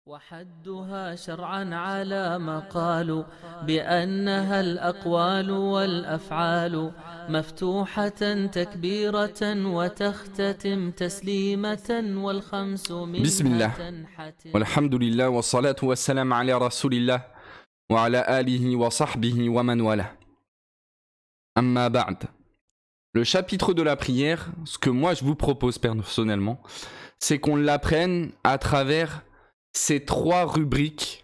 وحدها شرعا على ما قالوا بأنها الأقوال والأفعال مفتوحة تكبيرة وتختتم تسليمة والخمس منها Bismillah, تنحتم. walhamdulillah, wa salatu wa salam ala rasulillah, wa ala alihi wa sahbihi wa man wala. Amma ba'd. Le chapitre de la prière, ce que moi je vous propose personnellement, c'est qu'on l'apprenne à travers ces trois rubriques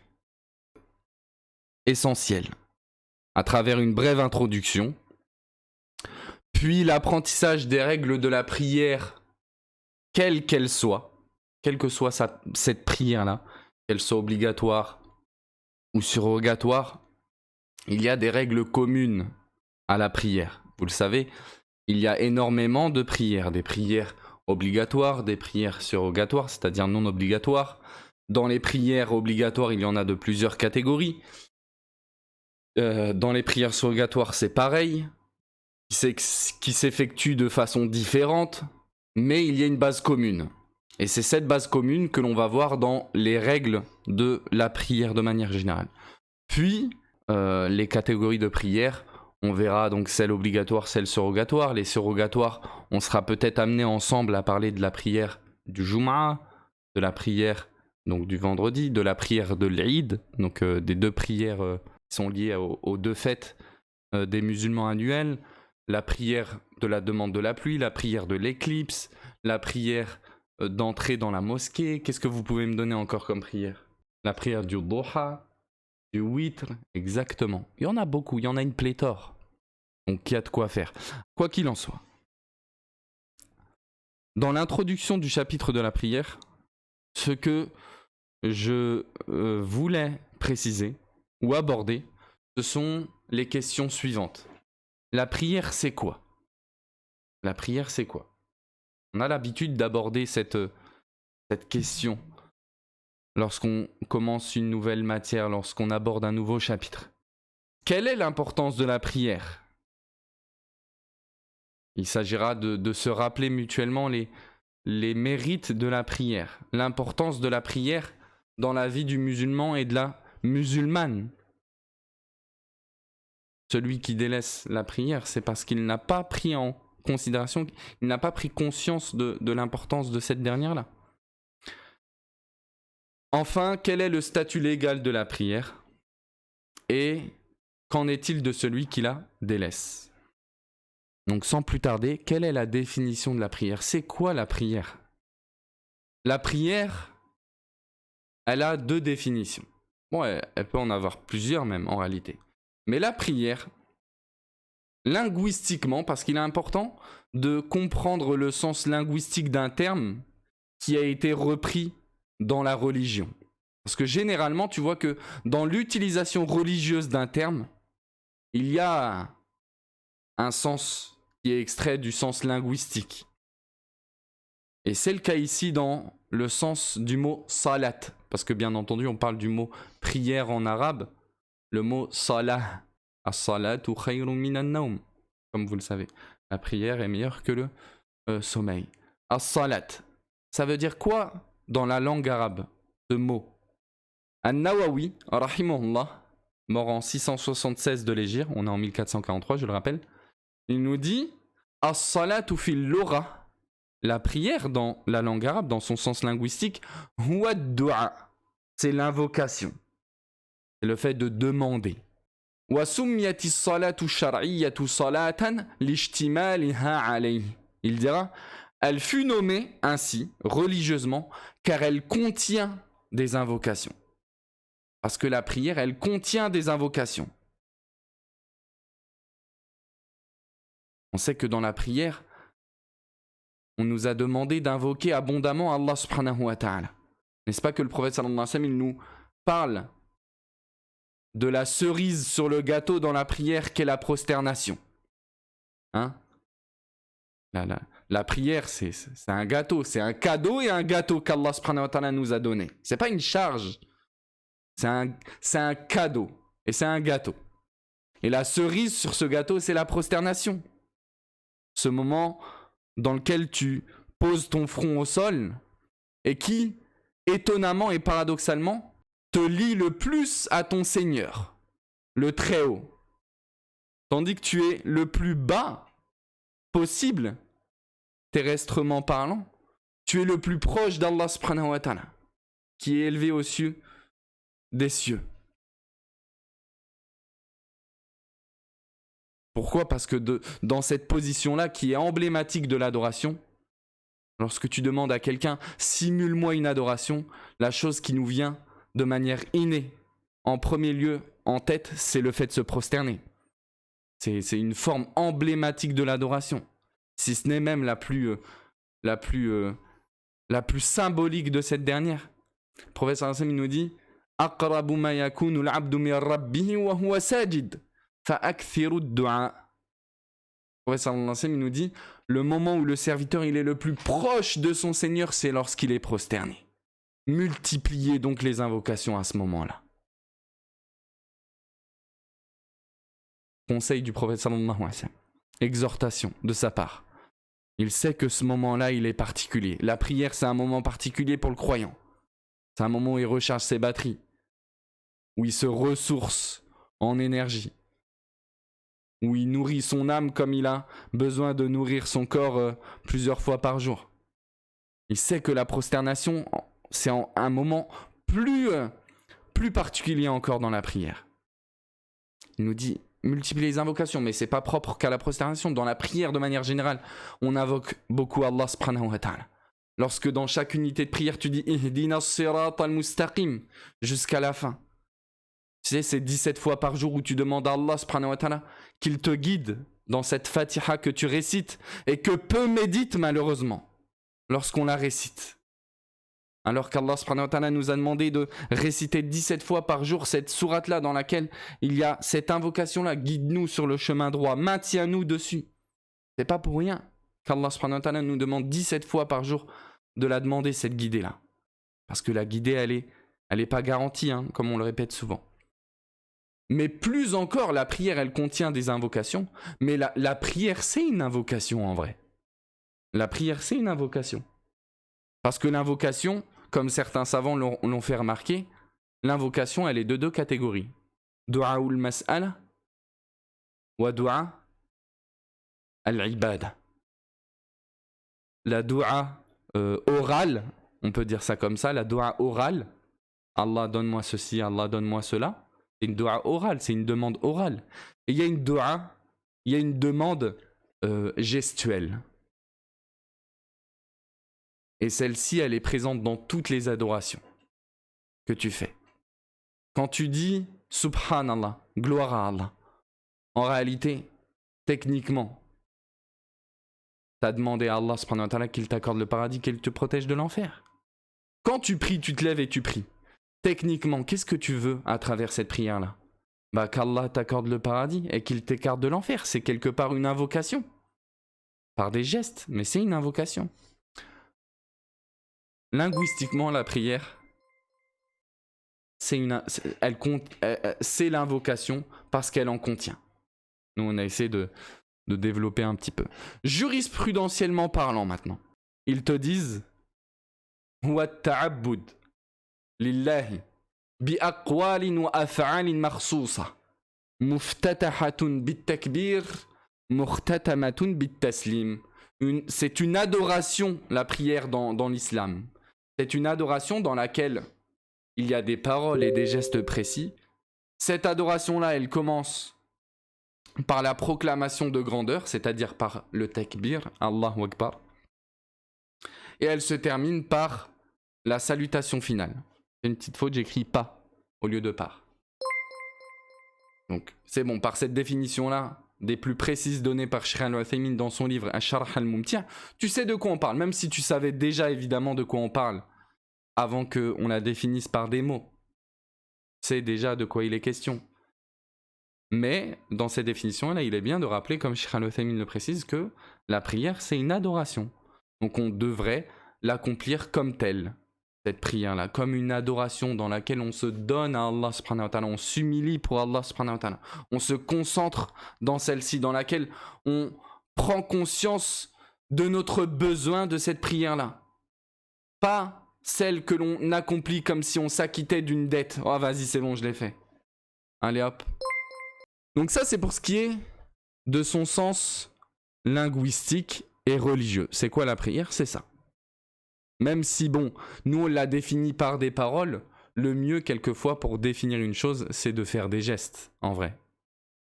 essentielles. À travers une brève introduction, puis l'apprentissage des règles de la prière, quelle qu'elle soit, quelle que soit cette prière-là, qu'elle soit obligatoire ou surrogatoire, il y a des règles communes à la prière. Vous le savez, il y a énormément de prières, des prières obligatoires, des prières surrogatoires, c'est-à-dire non obligatoires. Dans les prières obligatoires, il y en a de plusieurs catégories. Dans les prières surrogatoires, c'est pareil, qui s'effectuent de façon différente, mais il y a une base commune. Et c'est cette base commune que l'on va voir dans les règles de la prière de manière générale. Puis, les catégories de prière, on verra donc celles obligatoires, celles surrogatoires. Les surrogatoires, on sera peut-être amené ensemble à parler de la prière du Jumu'ah, de la prière donc du vendredi, de la prière de l'Eid, donc des deux prières qui sont liées aux deux fêtes des musulmans annuels, la prière de la demande de la pluie, la prière de l'éclipse, la prière d'entrer dans la mosquée. Qu'est-ce que vous pouvez me donner encore comme prière? La prière du Duha, du Witr, exactement. Il y en a beaucoup, il y en a une pléthore. Donc il y a de quoi faire. Quoi qu'il en soit. Dans l'introduction du chapitre de la prière, ce que je voulais préciser ou aborder, ce sont les questions suivantes. La prière, c'est quoi? La prière, c'est quoi? On a l'habitude d'aborder cette question lorsqu'on commence une nouvelle matière, lorsqu'on aborde un nouveau chapitre. Quelle est l'importance de la prière? Il s'agira de se rappeler mutuellement les mérites de la prière, l'importance de la prière dans la vie du musulman et de la musulmane. Celui qui délaisse la prière, c'est parce qu'il n'a pas pris en considération, il n'a pas pris conscience de l'importance de cette dernière-là. Enfin, quel est le statut légal de la prière? Et qu'en est-il de celui qui la délaisse? Donc sans plus tarder, quelle est la définition de la prière? C'est quoi la prière? La prière, elle a deux définitions. Bon, elle peut en avoir plusieurs même en réalité. Mais la prière, linguistiquement, parce qu'il est important de comprendre le sens linguistique d'un terme qui a été repris dans la religion. Parce que généralement, tu vois que dans l'utilisation religieuse d'un terme, il y a un sens qui est extrait du sens linguistique. Et c'est le cas ici dans le sens du mot salat. Parce que bien entendu, on parle du mot prière en arabe. Le mot salah. As-salatu khayrun minan nawm. Comme vous le savez, la prière est meilleure que le sommeil. As-salat. Ça veut dire quoi dans la langue arabe, ce mot? An-Nawawi, rahimahullah, mort en 676 de l'Hégire, on est en 1443, je le rappelle, il nous dit As-salatu fil lugha, la prière dans la langue arabe, dans son sens linguistique, huwa ad-du'a, c'est l'invocation, c'est le fait de demander. Wa summiyati as-salatu shar'iyyatu salatan lishtimaliha alayhi. Il dira elle fut nommée ainsi religieusement car elle contient des invocations. Parce que la prière, elle contient des invocations. On sait que dans la prière, on nous a demandé d'invoquer abondamment Allah subhanahu wa ta'ala. N'est-ce pas que le prophète sallallahu alayhi wa sallam, il nous parle de la cerise sur le gâteau dans la prière qu'est la prosternation. Hein? La prière, c'est un gâteau, c'est un cadeau et un gâteau qu'Allah subhanahu wa ta'ala nous a donné. C'est pas une charge. C'est un cadeau et c'est un gâteau. Et la cerise sur ce gâteau, c'est la prosternation. Ce moment dans lequel tu poses ton front au sol et qui étonnamment et paradoxalement, te lie le plus à ton Seigneur, le Très-Haut. Tandis que tu es le plus bas possible, terrestrement parlant, tu es le plus proche d'Allah subhanahu wa ta'ala, qui est élevé aux cieux des cieux. Pourquoi ? Parce que dans cette position-là, qui est emblématique de l'adoration, lorsque tu demandes à quelqu'un « simule-moi une adoration », la chose qui nous vient de manière innée, en premier lieu, en tête, c'est le fait de se prosterner. C'est une forme emblématique de l'adoration, si ce n'est même la plus symbolique de cette dernière. Le prophète sallallahu alayhi wa sallam nous dit « Aqrabu ma yakunu al-abdu min rabbihi wa huwa sajid » فَأَكْثِرُ الدُّعَاء. Le prophète sallallahu alayhi wa sallam nous dit le moment où le serviteur il est le plus proche de son Seigneur, c'est lorsqu'il est prosterné. Multipliez donc les invocations à ce moment-là. Conseil du prophète sallallahu alayhi wa sallam. Exhortation de sa part. Il sait que ce moment-là, il est particulier. La prière, c'est un moment particulier pour le croyant. C'est un moment où il recharge ses batteries, où il se ressource en énergie, où il nourrit son âme comme il a besoin de nourrir son corps plusieurs fois par jour. Il sait que la prosternation, c'est un moment plus particulier encore dans la prière. Il nous dit, multiplier les invocations, mais c'est pas propre qu'à la prosternation. Dans la prière de manière générale, on invoque beaucoup Allah subhanahu wa ta'ala. Lorsque dans chaque unité de prière, tu dis « Ihdina as-sirat al-mustaqim » jusqu'à la fin. Tu sais, c'est 17 fois par jour où tu demandes à Allah subhanahu wa ta'ala qu'il te guide dans cette Fatiha que tu récites et que peu méditent malheureusement lorsqu'on la récite. Alors qu'Allah subhanahu wa ta'ala nous a demandé de réciter 17 fois par jour cette sourate-là dans laquelle il y a cette invocation-là, guide-nous sur le chemin droit, maintiens-nous dessus. C'est pas pour rien qu'Allah subhanahu wa ta'ala nous demande 17 fois par jour de la demander, cette guidée-là. Parce que la guidée, elle est pas garantie, comme on le répète souvent. Mais plus encore, la prière, elle contient des invocations, mais la prière, c'est une invocation en vrai. La prière, c'est une invocation. Parce que l'invocation, comme certains savants l'ont fait remarquer, l'invocation, elle est de deux catégories. Du'aoul mas'ala wa du'a al-ibada. La du'a orale, on peut dire ça comme ça, la du'a orale, Allah donne-moi ceci, Allah donne-moi cela, c'est une du'a orale, c'est une demande orale. Et il y a une du'a, il y a une demande gestuelle. Et celle-ci, elle est présente dans toutes les adorations que tu fais. Quand tu dis Subhanallah, gloire à Allah, en réalité, techniquement, tu as demandé à Allah subhanahu wa ta'ala qu'il t'accorde le paradis, qu'il te protège de l'enfer. Quand tu pries, tu te lèves et tu pries. Techniquement, qu'est-ce que tu veux à travers cette prière-là ? Qu'Allah t'accorde le paradis et qu'il t'écarte de l'enfer. C'est quelque part une invocation. Par des gestes, mais c'est une invocation. Linguistiquement, la prière, c'est l'invocation parce qu'elle en contient. Nous, on a essayé de développer un petit peu. Jurisprudentiellement parlant maintenant, ils te disent Huwa ta'abbud lillahi bi aqwalin wa af'alin makhsusa muftatahatun bit takbir muhtatamatun bit taslim. C'est une adoration, la prière dans l'islam. C'est une adoration dans laquelle il y a des paroles et des gestes précis. Cette adoration-là, elle commence par la proclamation de grandeur, c'est-à-dire par le takbir, Allahu Akbar. Et elle se termine par la salutation finale. C'est une petite faute, j'écris pas au lieu de par. Donc c'est bon, par cette définition-là, des plus précises données par Sheikh Al-Uthaymin dans son livre Ash-Sharh Al-Mumti', tu sais de quoi on parle, même si tu savais déjà évidemment de quoi on parle avant qu'on la définisse par des mots. Tu sais déjà de quoi il est question. Mais dans cette définition-là, il est bien de rappeler, comme Sheikh Al-Uthaymin le précise, que la prière, c'est une adoration. Donc on devrait l'accomplir comme telle, cette prière-là, comme une adoration dans laquelle on se donne à Allah subhanahu wa ta'ala, on s'humilie pour Allah subhanahu wa ta'ala, on se concentre dans celle-ci, dans laquelle on prend conscience de notre besoin de cette prière-là. Pas celle que l'on accomplit comme si on s'acquittait d'une dette. Oh vas-y, c'est bon, je l'ai fait. Allez hop. Donc ça, c'est pour ce qui est de son sens linguistique et religieux. C'est quoi la prière? C'est ça. Même si, bon, nous on l'a défini par des paroles, le mieux quelquefois pour définir une chose, c'est de faire des gestes, en vrai.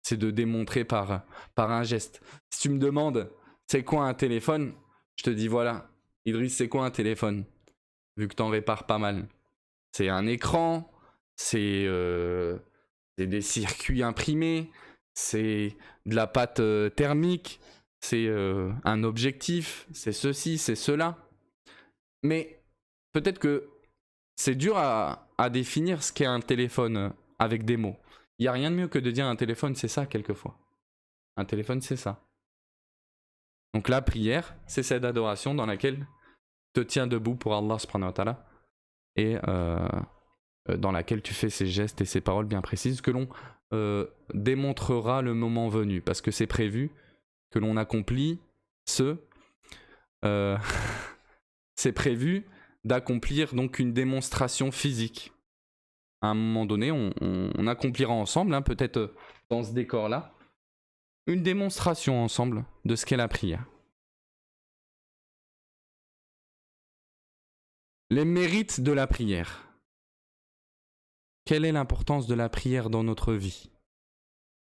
C'est de démontrer par un geste. Si tu me demandes, c'est quoi un téléphone? Je te dis, voilà, Idriss, c'est quoi un téléphone? Vu que t'en répares pas mal. C'est un écran, c'est des circuits imprimés, c'est de la pâte thermique, c'est un objectif, c'est ceci, c'est cela. Mais peut-être que c'est dur à définir ce qu'est un téléphone avec des mots. Il n'y a rien de mieux que de dire un téléphone, c'est ça, quelquefois. Un téléphone, c'est ça. Donc la prière, c'est cette adoration dans laquelle tu te tiens debout pour Allah subhanahu wa ta'ala et dans laquelle tu fais ces gestes et ces paroles bien précises que l'on démontrera le moment venu. Parce que c'est prévu que l'on accomplit c'est prévu d'accomplir donc une démonstration physique. À un moment donné, on accomplira ensemble, hein, peut-être dans ce décor-là, une démonstration ensemble de ce qu'est la prière. Les mérites de la prière. Quelle est l'importance de la prière dans notre vie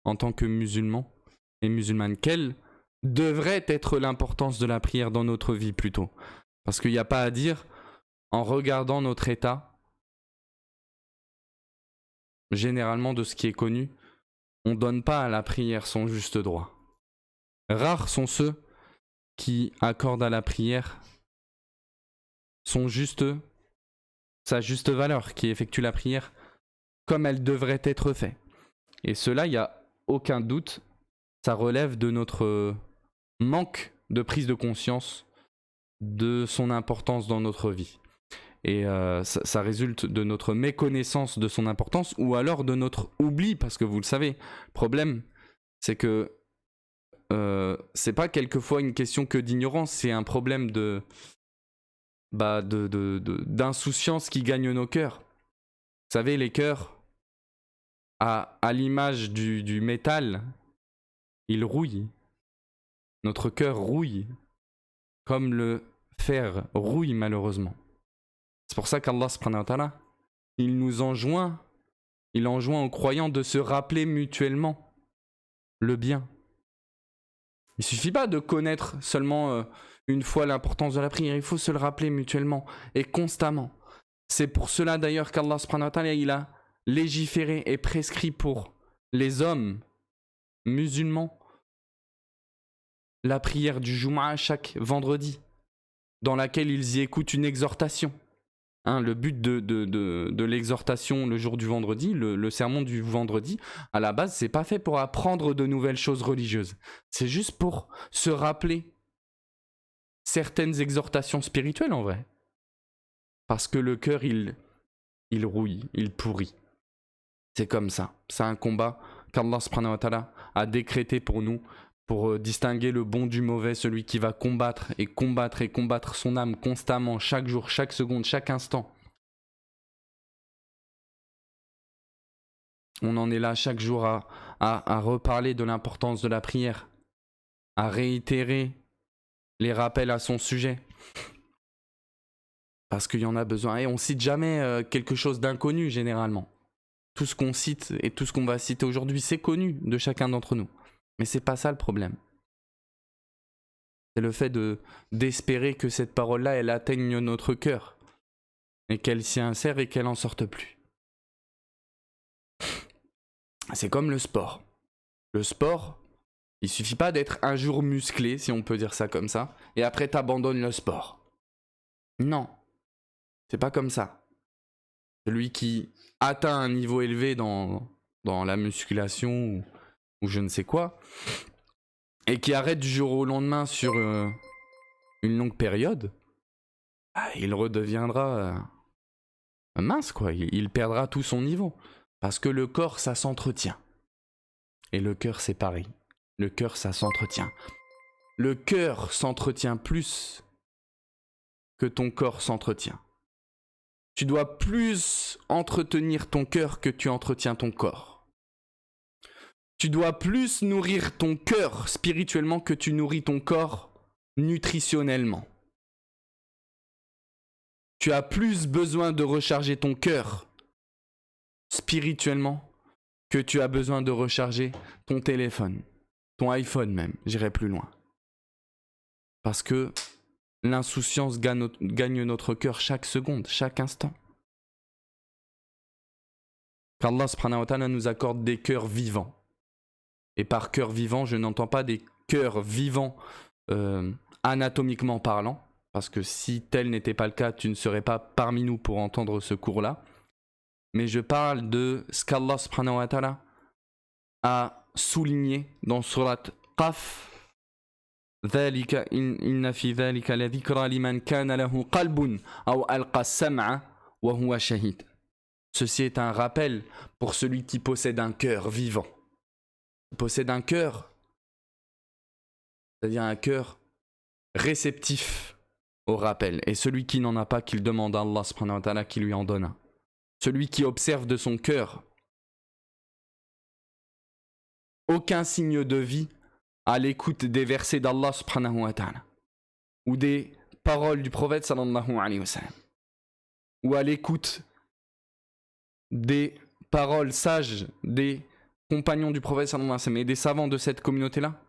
en tant que musulmans et musulmanes? Quelle devrait être l'importance de la prière dans notre vie plutôt? Parce qu'il n'y a pas à dire, en regardant notre état, généralement de ce qui est connu, on ne donne pas à la prière son juste droit. Rares sont ceux qui accordent à la prière sa juste valeur, qui effectuent la prière comme elle devrait être faite. Et cela, il n'y a aucun doute, ça relève de notre manque de prise de conscience de son importance dans notre vie. Et ça résulte de notre méconnaissance de son importance ou alors de notre oubli, parce que vous le savez, le problème, c'est que c'est pas quelquefois une question que d'ignorance, c'est un problème d'insouciance qui gagne nos cœurs. Vous savez, les cœurs, à l'image du métal, ils rouillent. Notre cœur rouille, comme le fer rouille malheureusement. C'est pour ça qu'Allah subhanahu wa ta'ala, il enjoint aux croyants de se rappeler mutuellement le bien. Il ne suffit pas de connaître seulement une fois l'importance de la prière, il faut se le rappeler mutuellement et constamment. C'est pour cela d'ailleurs qu'Allah subhanahu wa ta'ala, il a légiféré et prescrit pour les hommes musulmans la prière du Jumu'ah chaque vendredi, dans laquelle ils y écoutent une exhortation. Hein, le but de l'exhortation le jour du vendredi, le sermon du vendredi, à la base, c'est pas fait pour apprendre de nouvelles choses religieuses. C'est juste pour se rappeler certaines exhortations spirituelles en vrai. Parce que le cœur, il rouille, il pourrit. C'est comme ça. C'est un combat qu'Allah subhanahu wa ta'ala a décrété pour nous, pour distinguer le bon du mauvais, celui qui va combattre et combattre et combattre son âme constamment, chaque jour, chaque seconde, chaque instant. On en est là chaque jour à reparler de l'importance de la prière, à réitérer les rappels à son sujet. Parce qu'il y en a besoin. Et on cite jamais quelque chose d'inconnu généralement. Tout ce qu'on cite et tout ce qu'on va citer aujourd'hui, c'est connu de chacun d'entre nous. Mais c'est pas ça le problème. C'est le fait d'espérer que cette parole-là, elle atteigne notre cœur. Et qu'elle s'y insère et qu'elle en sorte plus. C'est comme le sport. Le sport, il suffit pas d'être un jour musclé, si on peut dire ça comme ça, et après t'abandonnes le sport. Non. C'est pas comme ça. Celui qui atteint un niveau élevé dans la musculation ou je ne sais quoi, et qui arrête du jour au lendemain sur une longue période, il redeviendra mince quoi, il perdra tout son niveau. Parce que le corps, ça s'entretient. Et le cœur, c'est pareil. Le cœur, ça s'entretient. Le cœur s'entretient plus que ton corps s'entretient. Tu dois plus entretenir ton cœur que tu entretiens ton corps. Tu dois plus nourrir ton cœur spirituellement que tu nourris ton corps nutritionnellement. Tu as plus besoin de recharger ton cœur spirituellement que tu as besoin de recharger ton téléphone, ton iPhone même, j'irai plus loin. Parce que l'insouciance gagne notre cœur chaque seconde, chaque instant. Qu'Allah subhanahu wa ta'ala nous accorde des cœurs vivants. Et par cœur vivant, je n'entends pas des cœurs vivants anatomiquement parlant, parce que si tel n'était pas le cas, tu ne serais pas parmi nous pour entendre ce cours-là. Mais je parle de ce qu'Allah subhanahu wa ta'ala a souligné dans surat Qaf. إن في ذلك لذكرى لمن كان له قلب أو ألقى السمع وهو شهيد. Ceci est un rappel pour celui qui possède un cœur vivant. Il possède un cœur, c'est-à-dire un cœur réceptif au rappel. Et celui qui n'en a pas, qu'il demande à Allah subhanahu wa ta'ala qui lui en donne un. Celui qui observe de son cœur aucun signe de vie à l'écoute des versets d'Allah subhanahu wa ta'ala ou des paroles du prophète sallallahu alayhi wa sallam ou à l'écoute des paroles sages des compagnons du prophète sallallahu alayhi wa sallam et des savants de cette communauté-là,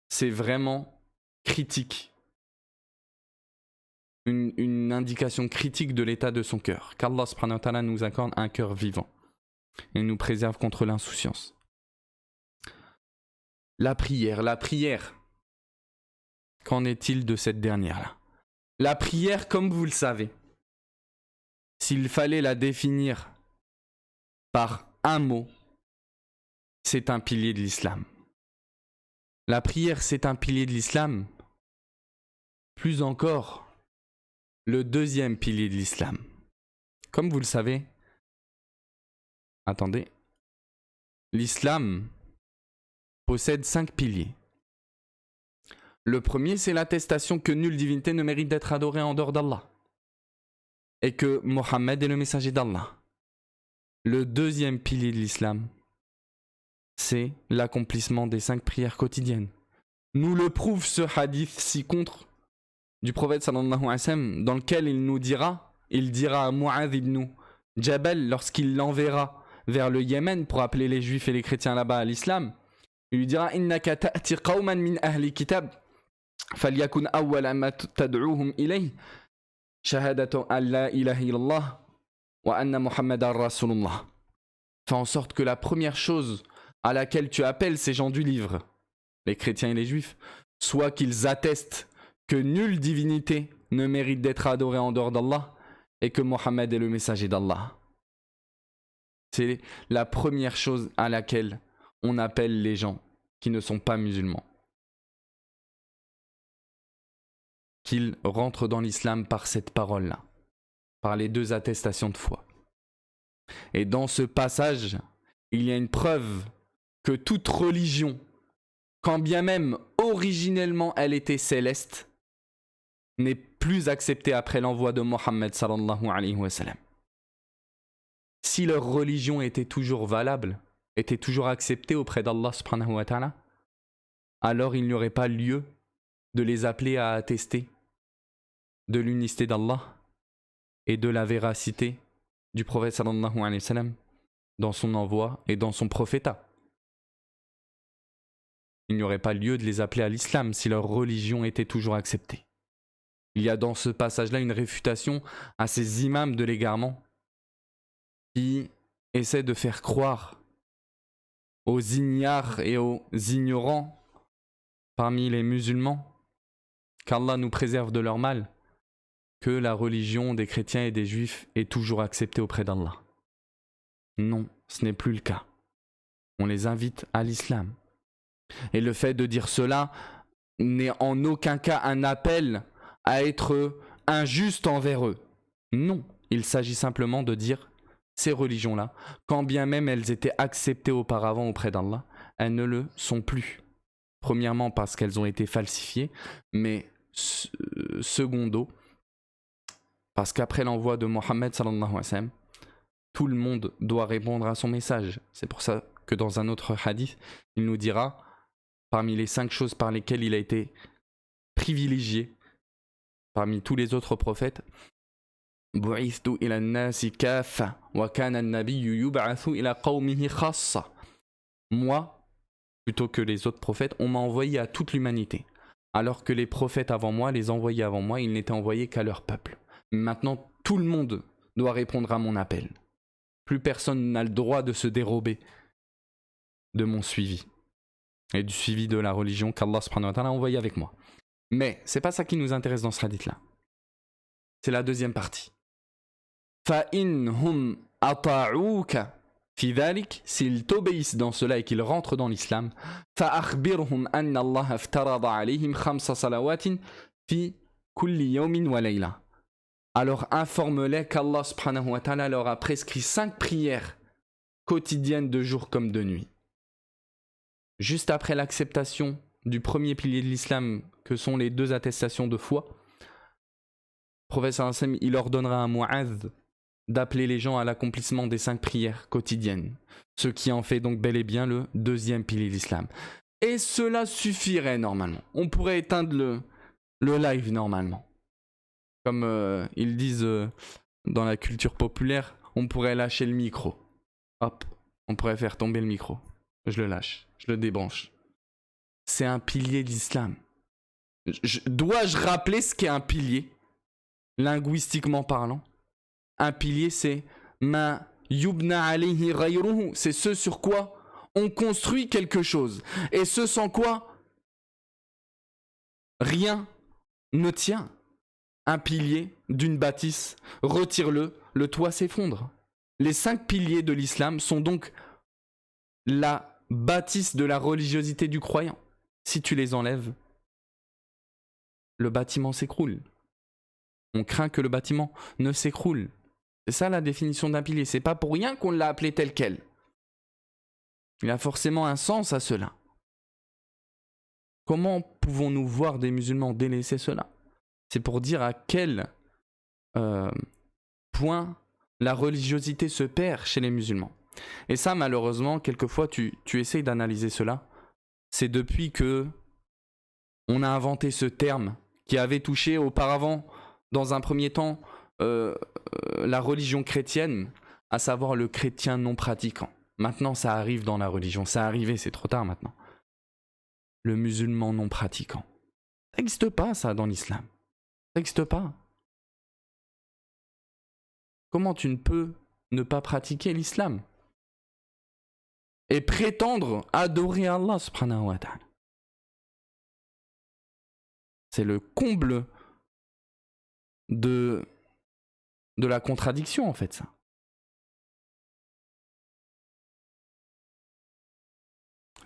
c'est vraiment critique. Une indication critique de l'état de son cœur. Qu'Allah subhanahu wa ta'ala nous accorde un cœur vivant et nous préserve contre l'insouciance. La prière, qu'en est-il de cette dernière-là? La prière, comme vous le savez, s'il fallait la définir par un mot, c'est un pilier de l'islam. La prière, c'est un pilier de l'islam. Plus encore, le deuxième pilier de l'islam. Comme vous le savez, attendez, l'islam possède 5 piliers. Le premier, c'est l'attestation que nulle divinité ne mérite d'être adorée en dehors d'Allah et que Mohammed est le messager d'Allah. Le deuxième pilier de l'islam, c'est l'accomplissement des 5 prières quotidiennes. Nous le prouve ce hadith si contre du prophète sallallahu alayhi wa sallam, dans lequel il dira à Mu'adh ibn Jabal lorsqu'il l'enverra vers le Yémen pour appeler les juifs et les chrétiens là-bas à l'islam, il lui dira innaka ta'ti qawman min ahli kitab falyakun awwala ma tad'uuhum ilayhi shahadatu an la ilaha illallah wa anna muhammadar rasulullah. Fais en sorte que la première chose à laquelle tu appelles ces gens du livre, les chrétiens et les juifs, soit qu'ils attestent que nulle divinité ne mérite d'être adorée en dehors d'Allah et que Mohammed est le messager d'Allah. C'est la première chose à laquelle on appelle les gens qui ne sont pas musulmans. Qu'ils rentrent dans l'islam par cette parole-là, par les 2 attestations de foi. Et dans ce passage, il y a une preuve que toute religion, quand bien même originellement elle était céleste, n'est plus acceptée après l'envoi de Mohammed sallallahu alayhi wa sallam. Si leur religion était toujours valable, était toujours acceptée auprès d'Allah subhanahu wa ta'ala, alors il n'y aurait pas lieu de les appeler à attester de l'unicité d'Allah et de la véracité du prophète sallallahu alayhi wa sallam dans son envoi et dans son prophétat. Il n'y aurait pas lieu de les appeler à l'islam si leur religion était toujours acceptée. Il y a dans ce passage-là une réfutation à ces imams de l'égarement qui essaient de faire croire aux ignares et aux ignorants parmi les musulmans qu'Allah nous préserve de leur mal, que la religion des chrétiens et des juifs est toujours acceptée auprès d'Allah. Non, ce n'est plus le cas. On les invite à l'islam. Et le fait de dire cela n'est en aucun cas un appel à être injuste envers eux. Non, il s'agit simplement de dire ces religions-là, quand bien même elles étaient acceptées auparavant auprès d'Allah, elles ne le sont plus. Premièrement parce qu'elles ont été falsifiées, mais secondo, Parce qu'après l'envoi de Mohammed sallallahu alayhi wa sallam, tout le monde doit répondre à son message. C'est pour ça que dans un autre hadith, il nous dira, parmi les 5 choses par lesquelles il a été privilégié, parmi tous les autres prophètes, bu'ithtu ila an-nasi kaffa wa kana an-nabiyyu yub'athu ila qawmihi khassa. Moi, plutôt que les autres prophètes, on m'a envoyé à toute l'humanité. Alors que les prophètes avant moi, les envoyés avant moi, ils n'étaient envoyés qu'à leur peuple. Maintenant, tout le monde doit répondre à mon appel. Plus personne n'a le droit de se dérober de mon suivi et du suivi de la religion qu'Allah subhanahu wa ta'ala a envoyé avec moi. Mais c'est pas ça qui nous intéresse dans ce hadith-là. C'est la deuxième partie. فَإِنْهُمْ أَطَاعُوكَ في ذلك, s'ils t'obéissent dans cela et qu'ils rentrent dans l'islam, فَأَخْبِرْهُمْ أَنَّ اللَّهَ افْتَرَضَ عَلَيْهِمْ 5 صلوات في كل يوم وليلة. Alors informe-les qu'Allah subhanahu wa ta'ala leur a prescrit 5 prières quotidiennes de jour comme de nuit. Juste après l'acceptation du premier pilier de l'islam, que sont les 2 attestations de foi, le prophète sallallahu alayhi wa sallam, il ordonnera à Mu'adh d'appeler les gens à l'accomplissement des 5 prières quotidiennes, ce qui en fait donc bel et bien le 2e pilier de l'islam. Et cela suffirait normalement. On pourrait éteindre le live normalement. Comme ils disent dans la culture populaire, on pourrait lâcher le micro. Hop, on pourrait faire tomber le micro. Je le lâche, je le débranche. C'est un pilier de l'islam. Dois-je rappeler ce qu'est un pilier, linguistiquement parlant? Un pilier, c'est ma yubna alayhi ghayruhu, c'est ce sur quoi on construit quelque chose. Et ce sans quoi rien ne tient. Un pilier d'une bâtisse, retire-le, le toit s'effondre. Les 5 piliers de l'islam sont donc la bâtisse de la religiosité du croyant. Si tu les enlèves, le bâtiment s'écroule. On craint que le bâtiment ne s'écroule. C'est ça la définition d'un pilier. C'est pas pour rien qu'on l'a appelé tel quel. Il y a forcément un sens à cela. Comment pouvons-nous voir des musulmans délaisser cela? C'est pour dire à quel point la religiosité se perd chez les musulmans. Et ça, malheureusement, quelquefois, tu essayes d'analyser cela. C'est depuis que on a inventé ce terme qui avait touché auparavant, dans un premier temps, la religion chrétienne, à savoir le chrétien non pratiquant. Maintenant, ça arrive dans la religion. Ça arrivé, c'est trop tard maintenant. Le musulman non pratiquant. Ça n'existe pas, ça, dans l'islam. Ça n'existe pas. Comment tu ne peux ne pas pratiquer l'islam et prétendre adorer Allah subhanahu wa ta'ala? C'est le comble de la contradiction, en fait, ça.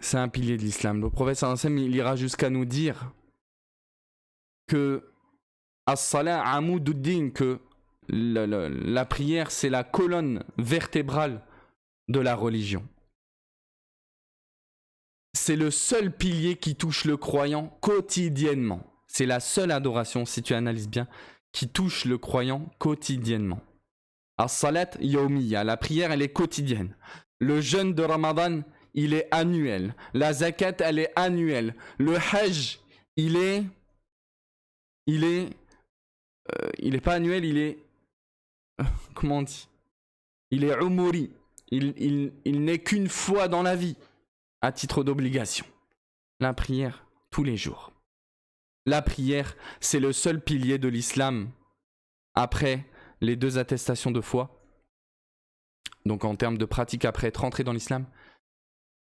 C'est un pilier de l'islam. Le prophète sallallahu alayhi wa sallam, il ira jusqu'à nous dire que as-salat amoududdin, que la prière, c'est la colonne vertébrale de la religion. C'est le seul pilier qui touche le croyant quotidiennement. C'est la seule adoration, si tu analyses bien, qui touche le croyant quotidiennement. As-salat yawmiya, la prière, elle est quotidienne. Le jeûne de Ramadan, il est annuel. La zakat, elle est annuelle. Le hajj, il est pas annuel, il est comment on dit? Il est umuri. Il n'est qu'une fois dans la vie, à titre d'obligation. La prière, tous les jours. La prière, c'est le seul pilier de l'islam après les 2 attestations de foi. Donc en termes de pratique après être rentré dans l'islam,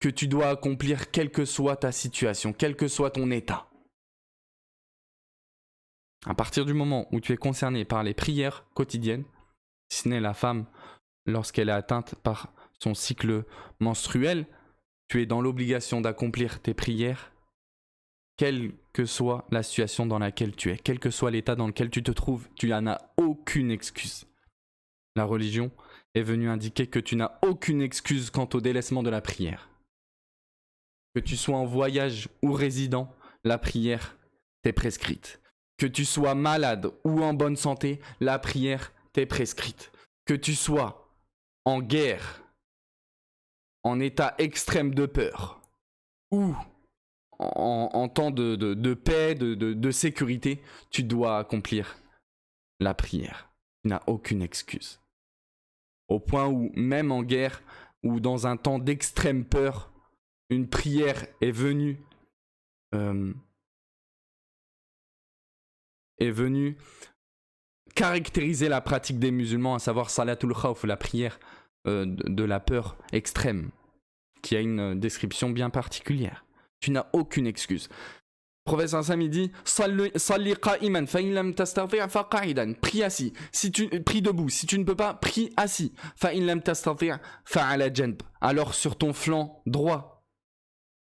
que tu dois accomplir quelle que soit ta situation, quel que soit ton état. À partir du moment où tu es concerné par les prières quotidiennes, si ce n'est la femme lorsqu'elle est atteinte par son cycle menstruel, tu es dans l'obligation d'accomplir tes prières, quelle que soit la situation dans laquelle tu es, quel que soit l'état dans lequel tu te trouves, tu n'en as aucune excuse. La religion est venue indiquer que tu n'as aucune excuse quant au délaissement de la prière. Que tu sois en voyage ou résident, la prière t'est prescrite. Que tu sois malade ou en bonne santé, la prière t'est prescrite. Que tu sois en guerre, en état extrême de peur, ou en temps de paix, de sécurité, tu dois accomplir la prière. Tu n'as aucune excuse. Au point où, même en guerre, ou dans un temps d'extrême peur, une prière est venue caractériser la pratique des musulmans, à savoir Salatul Khawf, la prière de la peur extrême, qui a une description bien particulière. Tu n'as aucune excuse. Le prophète Sam il dit Salli qa'iman fa in lam tastati' fa qa'idan. Prie assis. Prie debout. Si tu ne peux pas, prie assis. Fa in lam tastati' fa ala janb. Alors sur ton flanc droit.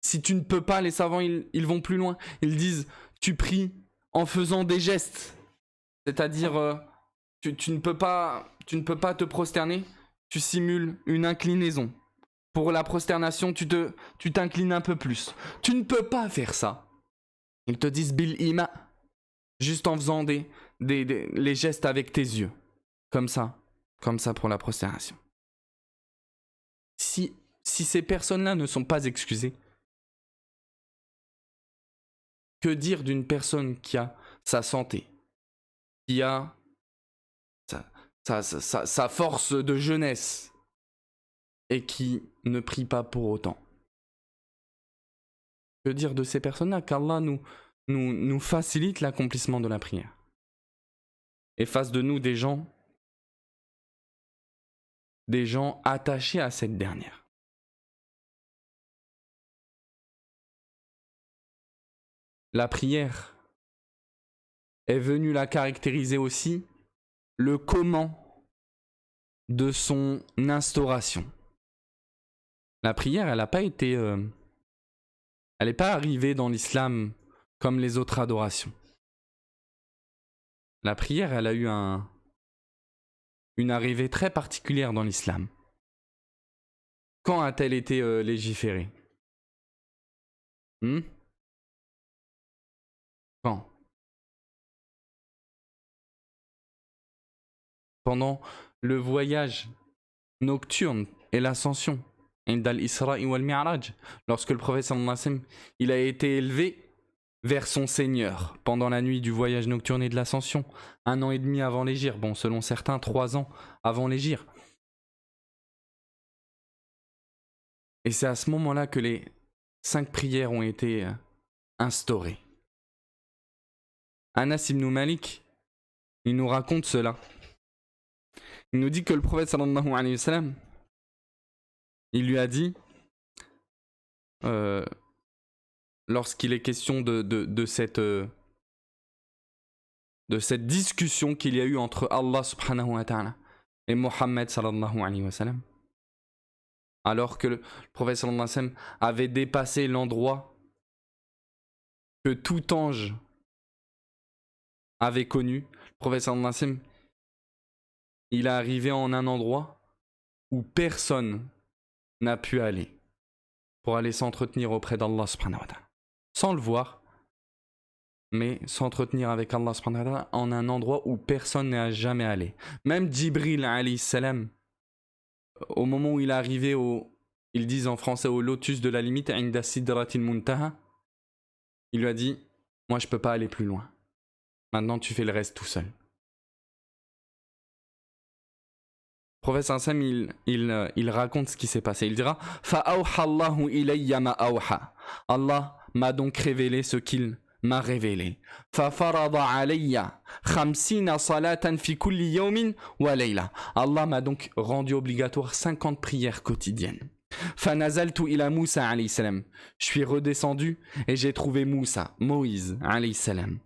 Si tu ne peux pas, les savants ils vont plus loin. Ils disent tu pries en faisant des gestes. C'est-à-dire tu ne peux pas te prosterner, tu simules une inclinaison. Pour la prosternation, tu t'inclines un peu plus. Tu ne peux pas faire ça. Ils te disent bil ima, juste en faisant les gestes avec tes yeux. Comme ça pour la prosternation. Si ces personnes-là ne sont pas excusées, que dire d'une personne qui a sa santé, qui a sa force de jeunesse et qui ne prie pas pour autant? Que dire de ces personnes-là? Qu'Allah nous facilite l'accomplissement de la prière et fasse de nous des gens attachés à cette dernière. La prière est venue la caractériser aussi, le comment de son instauration. La prière, elle n'a pas été... elle n'est pas arrivée dans l'islam comme les autres adorations. La prière, elle a eu une arrivée très particulière dans l'islam. Quand a-t-elle été légiférée? Quand? Pendant le voyage nocturne et l'ascension. Indal Isra'i wal Mi'raj, lorsque le prophète sallallahu alayhi wa sallam, il a été élevé vers son Seigneur pendant la nuit du voyage nocturne et de l'ascension, 1 an et demi avant l'hégire, bon selon certains 3 ans avant l'hégire. Et c'est à ce moment-là que les 5 prières ont été instaurées. Anas ibn Malik, il nous raconte cela. Il nous dit que le prophète sallallahu alayhi wa sallam, il lui a dit, lorsqu'il est question de cette discussion qu'il y a eu entre Allah subhanahu wa ta'ala et Mohammed sallallahu alayhi wa sallam, alors que le prophète sallallahu alayhi wa sallam avait dépassé l'endroit que tout ange avait connu, le prophète sallallahu alayhi wa sallam, il est arrivé en un endroit où personne n'a pu aller pour aller s'entretenir auprès d'Allah subhanahu wa ta'ala. Sans le voir, mais s'entretenir avec Allah subhanahu wa ta'ala en un endroit où personne n'est jamais allé. Même Jibril alayhi salam, au moment où il est arrivé ils disent en français au lotus de la limite, inda sidratil muntaha, il lui a dit, moi je peux pas aller plus loin. Maintenant tu fais le reste tout seul. Le prophète Sansam, il raconte ce qui s'est passé. Il dira Fa'awhallahu ilayya ma awha. Allah m'a donc révélé ce qu'il m'a révélé. Fafarada alayya 50 salatan fi kulli yawmin wa layla. Allah m'a donc rendu obligatoire 50 prières quotidiennes. Fanazaltu ila Moussa alayhi salam. Je suis redescendu et j'ai trouvé Moïse alayhi salam.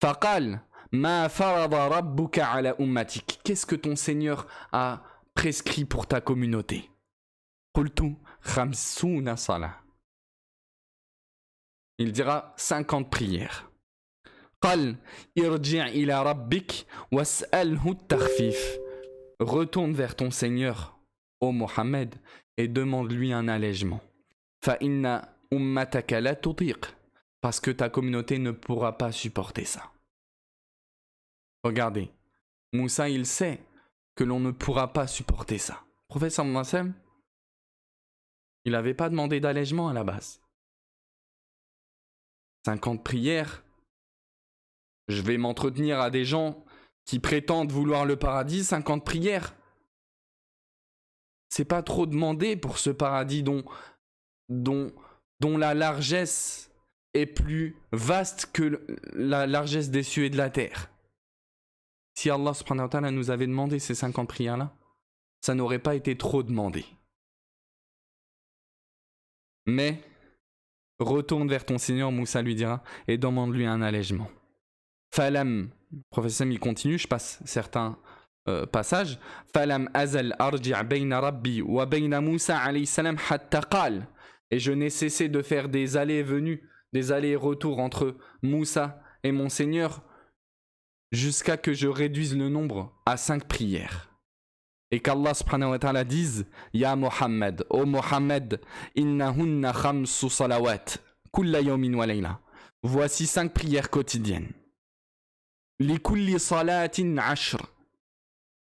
Faqal ma farada rabbuka ala ummatik. Qu'est-ce que ton Seigneur a prescrit pour ta communauté? Qultu khamsouna salah. Il dira 50 prières. Qal irji' ila rabbik was'alhu at-takhfif. Retourne vers ton Seigneur, ô Mohammed, et demande-lui un allègement. Fa inna ummataka la tutiq. Parce que ta communauté ne pourra pas supporter ça. Regardez, Moussa, il sait que l'on ne pourra pas supporter ça. Le prophète sallallahu alayhi wa sallam, il n'avait pas demandé d'allègement à la base. 50 prières, je vais m'entretenir à des gens qui prétendent vouloir le paradis, 50 prières. C'est pas trop demandé pour ce paradis dont la largesse est plus vaste que la largesse des cieux et de la terre. Si Allah subhanahu wa ta'ala nous avait demandé ces 50 prières-là, ça n'aurait pas été trop demandé. Mais retourne vers ton Seigneur, Moussa lui dira, et demande-lui un allègement. Falam, le professeur il continue, je passe certains passages. Falam azal arji' bayna rabbi wa bayna Moussa alayhi salam hatta qal. Et je n'ai cessé de faire des allées et venues, des allers et retours entre Moussa et mon Seigneur, jusqu'à que je réduise le nombre à 5 prières. Et qu'Allah subhanahu wa ta'ala dise, Ya Muhammad, ô Muhammad, innahunna khamsu salawat, kulla yawmin wa layla. Voici 5 prières quotidiennes. Li kulli salatin ashr.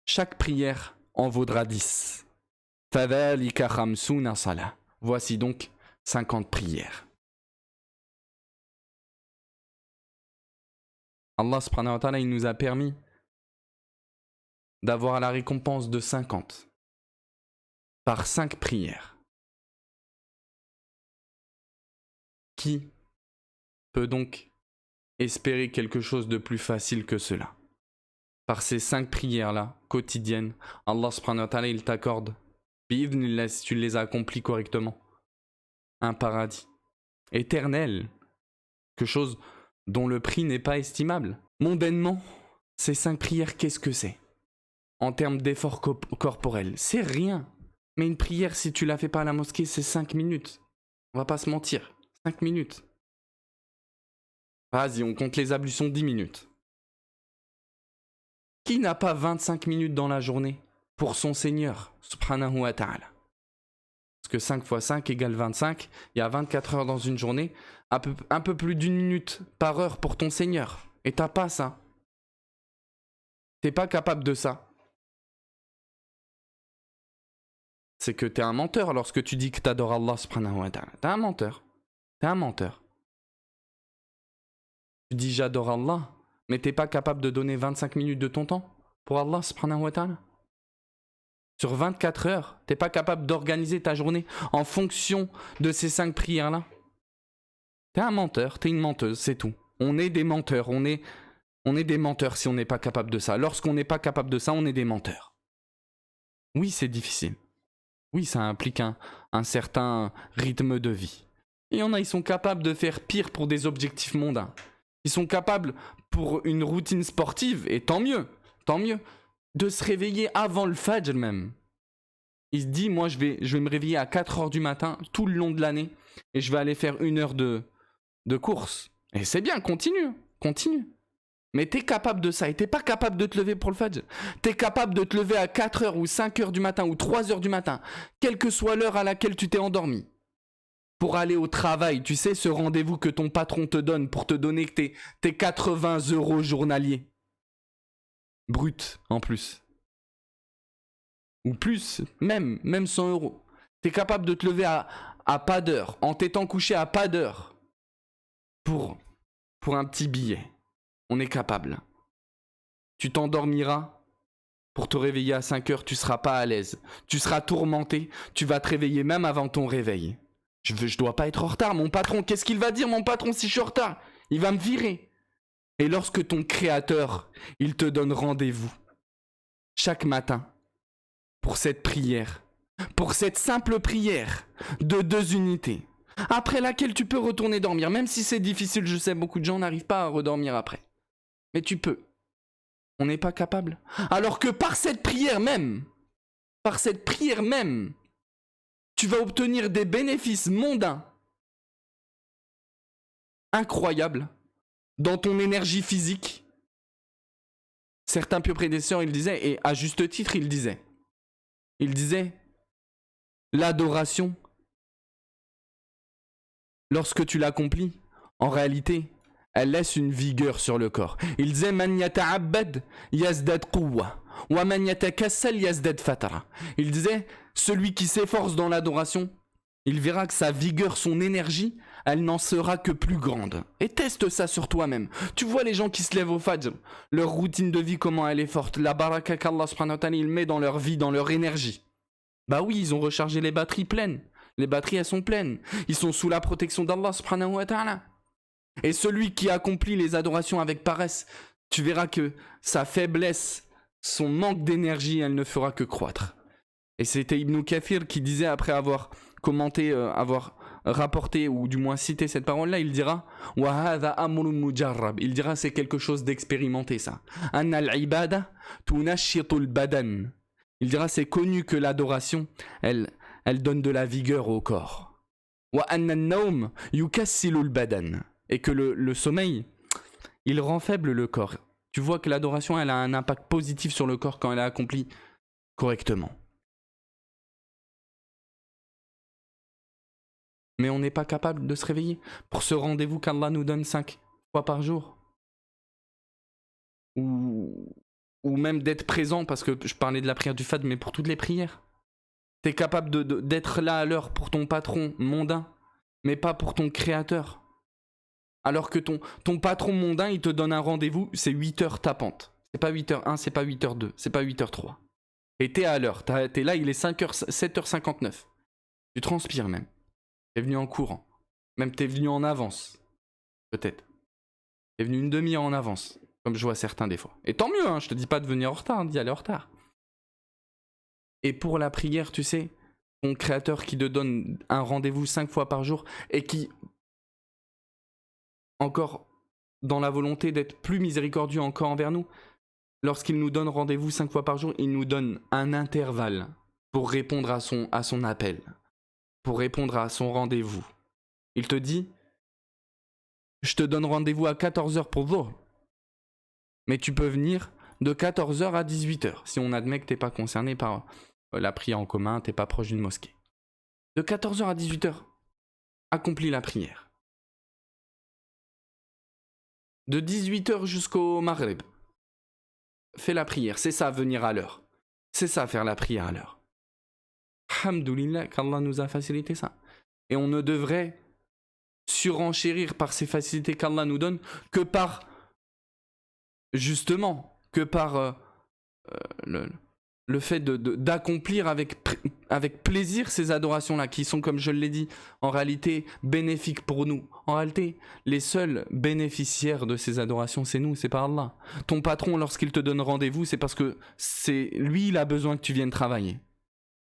Chaque prière en vaudra 10. Fadhalika khamsuna salah. Voici donc 50 prières. Allah subhanahu wa ta'ala, il nous a permis d'avoir la récompense de 50 par 5 prières. Qui peut donc espérer quelque chose de plus facile que cela? Par ces 5 prières-là, quotidiennes, Allah subhanahu wa ta'ala, il t'accorde, bi'idhnillah, si tu les accomplis correctement, un paradis éternel, quelque chose dont le prix n'est pas estimable. Mondainement, ces 5 prières, qu'est-ce que c'est? En termes d'effort corporel, c'est rien. Mais une prière, si tu la fais pas à la mosquée, c'est 5 minutes. On va pas se mentir, 5 minutes. Vas-y, on compte les ablutions 10 minutes. Qui n'a pas 25 minutes dans la journée pour son Seigneur, subhanahu wa ta'ala? Parce que 5 fois 5 égale 25, il y a 24 heures dans une journée, un peu plus d'1 minute par heure pour ton Seigneur. Et t'as pas ça. T'es pas capable de ça. C'est que t'es un menteur lorsque tu dis que t'adores Allah subhanahu wa ta'ala. T'es un menteur. T'es un menteur. Tu dis j'adore Allah, mais t'es pas capable de donner 25 minutes de ton temps pour Allah subhanahu wa ta'ala. Sur 24 heures, t'es pas capable d'organiser ta journée en fonction de ces 5 prières-là. T'es un menteur, t'es une menteuse, c'est tout. On est des menteurs, on est des menteurs si on n'est pas capable de ça. Lorsqu'on n'est pas capable de ça, on est des menteurs. Oui, c'est difficile. Oui, ça implique un certain rythme de vie. Il y en a, ils sont capables de faire pire pour des objectifs mondains. Ils sont capables pour une routine sportive, et tant mieux, de se réveiller avant le Fajr même. Il se dit, moi je vais me réveiller à 4h du matin tout le long de l'année et je vais aller faire 1 heure de course. Et c'est bien, continue. Mais t'es capable de ça et t'es pas capable de te lever pour le Fajr. T'es capable de te lever à 4h ou 5h du matin ou 3h du matin, quelle que soit l'heure à laquelle tu t'es endormi, pour aller au travail, tu sais, ce rendez-vous que ton patron te donne pour te donner tes 80 € journaliers. Brut, en plus. Ou plus, même 100 €. T'es capable de te lever à pas d'heure, en t'étant couché à pas d'heure, pour un petit billet. On est capable. Tu t'endormiras pour te réveiller à 5 heures, tu seras pas à l'aise. Tu seras tourmenté, tu vas te réveiller même avant ton réveil. Je dois pas être en retard, mon patron, qu'est-ce qu'il va dire mon patron si je suis en retard? Il va me virer. Et lorsque ton créateur, il te donne rendez-vous, chaque matin, pour cette prière, pour cette simple prière de 2 unités, après laquelle tu peux retourner dormir, même si c'est difficile, je sais, beaucoup de gens n'arrivent pas à redormir après. Mais tu peux. On n'est pas capable. Alors que par cette prière même, tu vas obtenir des bénéfices mondains incroyables dans ton énergie physique. Certains pieux prédécesseurs, ils disaient, et à juste titre, ils disaient, l'adoration, lorsque tu l'accomplis, en réalité, elle laisse une vigueur sur le corps. Il disait Man yata'abbad yazdad quwwa wa man yatakassal yazdad fatara. Il disait celui qui s'efforce dans l'adoration, il verra que sa vigueur, son énergie, elle n'en sera que plus grande. Et teste ça sur toi-même. Tu vois les gens qui se lèvent au Fajr, leur routine de vie, comment elle est forte, la baraka qu'Allah subhanahu wa ta'ala il met dans leur vie, dans leur énergie. Bah oui, ils ont rechargé les batteries pleines. Les batteries, elles sont pleines. Ils sont sous la protection d'Allah subhanahu wa ta'ala. Et celui qui accomplit les adorations avec paresse, tu verras que sa faiblesse, son manque d'énergie, elle ne fera que croître. Et c'était Ibn Kathir qui disait, après avoir commenté, avoir rapporté ou du moins cité cette parole-là, il dira Wa hadha amrun mujarrab. Il dira c'est quelque chose d'expérimenté ça. Anna al-ibada tunashitu al-badan. Il dira c'est connu que l'adoration, elle donne de la vigueur au corps. Wa anna an-nawm yukassilu al-badan. Et que le sommeil, il rend faible le corps. Tu vois que l'adoration, elle a un impact positif sur le corps quand elle est accomplie correctement. Mais on n'est pas capable de se réveiller pour ce rendez-vous qu'Allah nous donne 5 fois par jour. Ou même d'être présent, parce que je parlais de la prière du Fajr, mais pour toutes les prières. Tu es capable d'être là à l'heure pour ton patron mondain, mais pas pour ton créateur. Alors que ton patron mondain, il te donne un rendez-vous, c'est 8h tapante. C'est pas 8h1, c'est pas 8h2, c'est pas 8h3. Et t'es à l'heure, t'es là, il est 7h59. Tu transpires même. T'es venu en courant. Même t'es venu en avance. Peut-être. T'es venu une demi-heure en avance. Comme je vois certains des fois. Et tant mieux, hein, je te dis pas de venir en retard, d'y aller en retard. Et pour la prière, tu sais, ton créateur qui te donne un rendez-vous 5 fois par jour et qui, encore dans la volonté d'être plus miséricordieux encore envers nous, lorsqu'il nous donne rendez-vous 5 fois par jour, il nous donne un intervalle pour répondre à son appel. Pour répondre à son rendez-vous. Il te dit, je te donne rendez-vous à 14h pour Dhuhr. Mais tu peux venir de 14h à 18h, si on admet que tu n'es pas concerné par la prière en commun, tu n'es pas proche d'une mosquée. De 14h à 18h, accomplis la prière. De 18h jusqu'au Maghrib, fais la prière. C'est ça, venir à l'heure. C'est ça, faire la prière à l'heure. Alhamdoulilah qu'Allah nous a facilité ça. Et on ne devrait surenchérir par ces facilités qu'Allah nous donne que par, justement, que par le fait d'accomplir avec plaisir ces adorations-là, qui sont, comme je l'ai dit, en réalité bénéfiques pour nous. En réalité, les seuls bénéficiaires de ces adorations, c'est nous, c'est pas Allah. Ton patron, lorsqu'il te donne rendez-vous, c'est parce que lui, il a besoin que tu viennes travailler.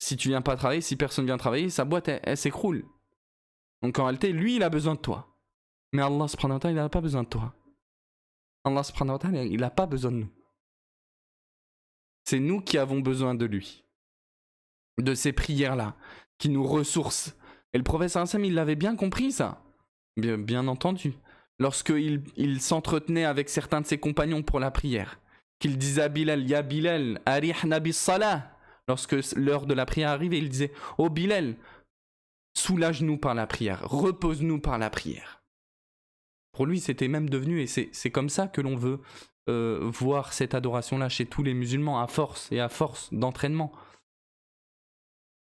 Si tu viens pas travailler, si personne vient travailler, sa boîte, elle s'écroule. Donc en réalité, lui, il a besoin de toi. Mais Allah subhanahu wa ta'ala, il n'a pas besoin de toi. Allah subhanahu wa ta'ala, il n'a pas besoin de nous. C'est nous qui avons besoin de lui. De ces prières-là, qui nous ressourcent. Et le prophète sallallahu alayhi wa sallam, il l'avait bien compris ça. Bien entendu. Lorsqu'il s'entretenait avec certains de ses compagnons pour la prière. Qu'il disait à Bilal, Ya Bilal, arihna bis salah. Lorsque l'heure de la prière arrivait, il disait « Oh Bilal, soulage-nous par la prière, repose-nous par la prière. » Pour lui, c'était même devenu, et c'est comme ça que l'on veut voir cette adoration-là chez tous les musulmans, à force d'entraînement.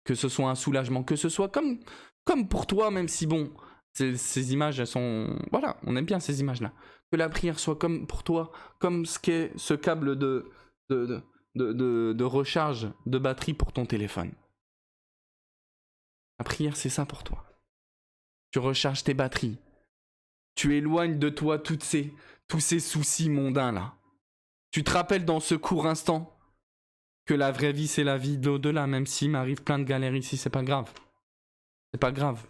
Que ce soit un soulagement, que ce soit comme pour toi, même si bon, ces images, elles sont... Voilà, on aime bien ces images-là. Que la prière soit comme pour toi, comme ce qu'est ce câble de recharge de batterie pour ton téléphone. La prière, c'est ça pour toi. Tu recharges tes batteries. Tu éloignes de toi tous ces soucis mondains là. Tu te rappelles dans ce court instant que la vraie vie, c'est la vie de l'au-delà, même s'il m'arrive plein de galères ici, c'est pas grave. C'est pas grave.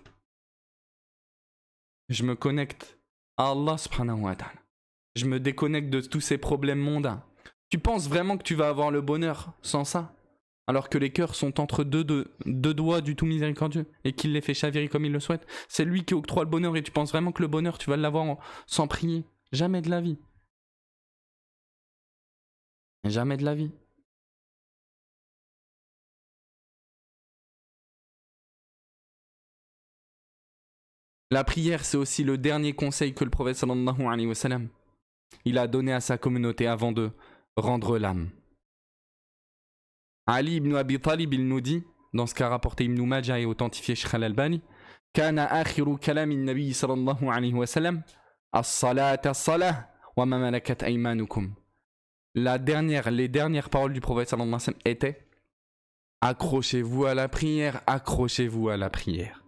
Je me connecte à Allah subhanahu wa ta'ala. Je me déconnecte de tous ces problèmes mondains. Tu penses vraiment que tu vas avoir le bonheur sans ça? Alors que les cœurs sont entre deux doigts du tout miséricordieux et qu'il les fait chavirer comme il le souhaite. C'est lui qui octroie le bonheur et tu penses vraiment que le bonheur, tu vas l'avoir sans prier? Jamais de la vie. Jamais de la vie. La prière, c'est aussi le dernier conseil que le prophète sallallahu alayhi wa sallam, il a donné à sa communauté avant de rendre l'âme. Ali ibn Abi Talib, il nous dit, dans ce qu'a rapporté Ibn Majah et authentifié Cheikh Al-Albani, Kana akhiru kalami nabi sallallahu alayhi wa sallam, as-salat as-salah, wa ma malakat aymanukum. Les dernières paroles du prophète sallallahu alayhi wa sallam étaient accrochez-vous à la prière, accrochez-vous à la prière.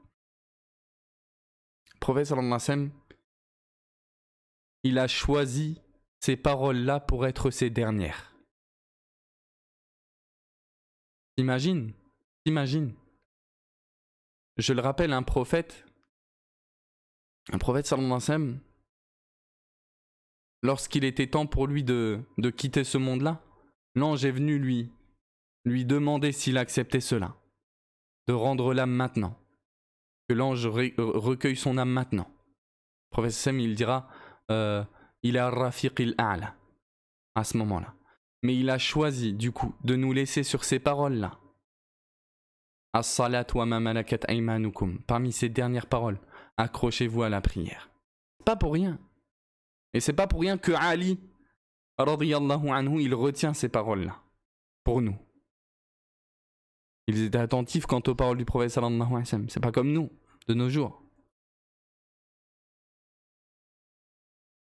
Le prophète sallallahu alayhi wa sallam, il a choisi ces paroles-là pour être ses dernières. Imagine. Je le rappelle, un prophète sallallahu alayhi wa sallam, lorsqu'il était temps pour lui de quitter ce monde-là, l'ange est venu lui demander s'il acceptait cela, de rendre l'âme maintenant, que l'ange recueille son âme maintenant. Le prophète sallallahu alayhi wa sallam, il dira il est ar-rafiq al-a'la à ce moment-là. Mais il a choisi du coup de nous laisser sur ces paroles-là. As-salat wa ma malakat aymanukum. Parmi ces dernières paroles, accrochez-vous à la prière. Pas pour rien. Et c'est pas pour rien que Ali, radiyallahu anhu, il retient ces paroles-là. Pour nous. Ils étaient attentifs quant aux paroles du prophète sallallahu alayhi wa sallam. C'est pas comme nous, de nos jours.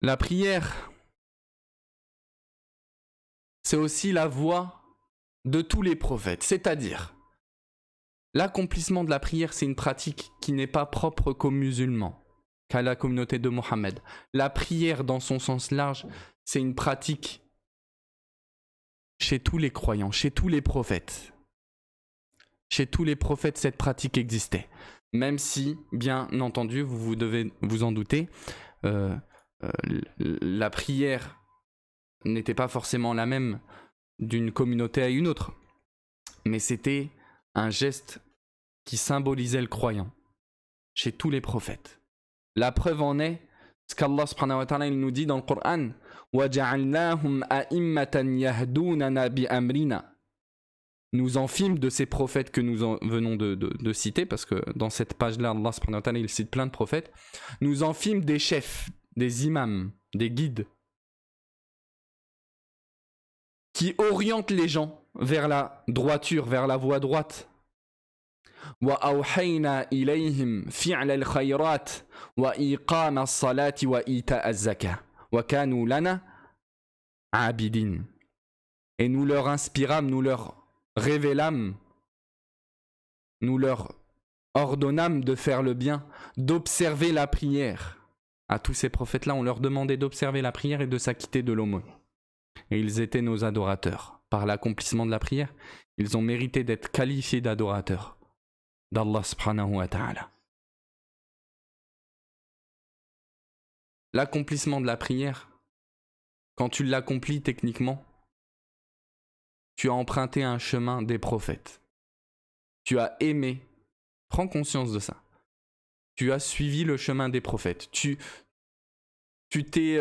La prière, c'est aussi la voie de tous les prophètes. C'est-à-dire, l'accomplissement de la prière, c'est une pratique qui n'est pas propre qu'aux musulmans, qu'à la communauté de Mohammed. La prière, dans son sens large, c'est une pratique chez tous les croyants, chez tous les prophètes. Chez tous les prophètes, cette pratique existait. Même si, bien entendu, vous devez vous en douter, la prière n'était pas forcément la même d'une communauté à une autre. Mais c'était un geste qui symbolisait le croyant chez tous les prophètes. La preuve en est ce qu'Allah subhanahu wa ta'ala il nous dit dans le Coran وَجَعَلْنَاهُمْ أَئِمَّةً يَهْدُونَنَا بِأَمْرِنَا. Nous en fîmes de ces prophètes que nous venons de citer, parce que dans cette page-là, Allah subhanahu wa ta'ala il cite plein de prophètes. Nous en fîmes des chefs, des imams, des guides qui orientent les gens vers la droiture, vers la voie droite. وَأَوْحَيْنَا إِلَيْهِمْ فِعْلَ الْخَيْرَاتِ وَإِقَامَ الصَّلَاةِ وَإِيتَاءَ الزَّكَاةِ وَكَانُوا لَنَا عَابِدِينَ. Et nous leur inspirâmes, nous leur révélâmes, nous leur ordonnâmes de faire le bien, d'observer la prière. À tous ces prophètes-là, on leur demandait d'observer la prière et de s'acquitter de l'aumône. Et ils étaient nos adorateurs. Par l'accomplissement de la prière, ils ont mérité d'être qualifiés d'adorateurs d'Allah subhanahu wa ta'ala. L'accomplissement de la prière, quand tu l'accomplis techniquement, tu as emprunté un chemin des prophètes. Tu as aimé, prends conscience de ça. Tu as suivi le chemin des prophètes. Tu t'es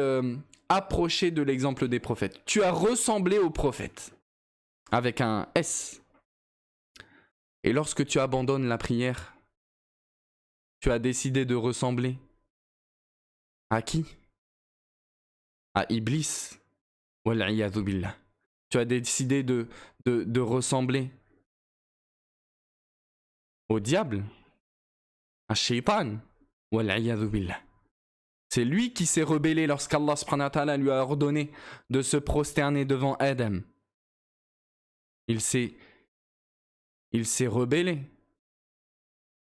approché de l'exemple des prophètes. Tu as ressemblé aux prophètes. Avec un S. Et lorsque tu abandonnes la prière, tu as décidé de ressembler à qui? À Iblis. Wal'iyadhu billah. Tu as décidé de ressembler au diable, à Shaytan. Wal'iyadhu billah. C'est lui qui s'est rebellé lorsqu'Allah subhanahu wa ta'ala lui a ordonné de se prosterner devant Adam. Il s'est rebellé.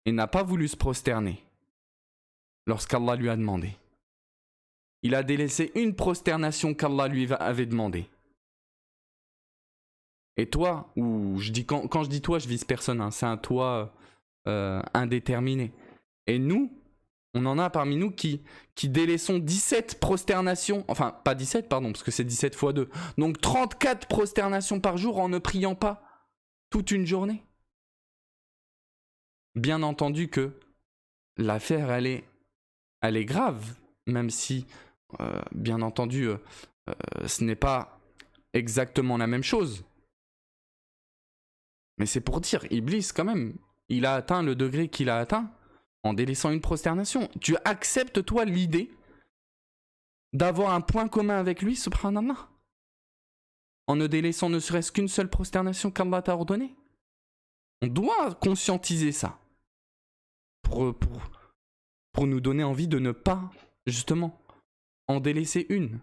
Il n'a pas voulu se prosterner lorsqu'Allah lui a demandé. Il a délaissé une prosternation qu'Allah lui avait demandé. Et toi, ou quand je dis toi, je vise personne, hein, c'est un toi indéterminé. Et nous, on en a parmi nous qui délaissons 17 prosternations, enfin pas 17 pardon, parce que c'est 17 fois 2, donc 34 prosternations par jour en ne priant pas toute une journée. Bien entendu que l'affaire elle est grave, même si bien entendu ce n'est pas exactement la même chose. Mais c'est pour dire, Iblis quand même, il a atteint le degré qu'il a atteint En délaissant une prosternation. Tu acceptes, toi, l'idée d'avoir un point commun avec lui, subhanallah. En ne délaissant ne serait-ce qu'une seule prosternation qu'Allah t'a ordonnée. On doit conscientiser ça. Pour nous donner envie de ne pas, justement, en délaisser une.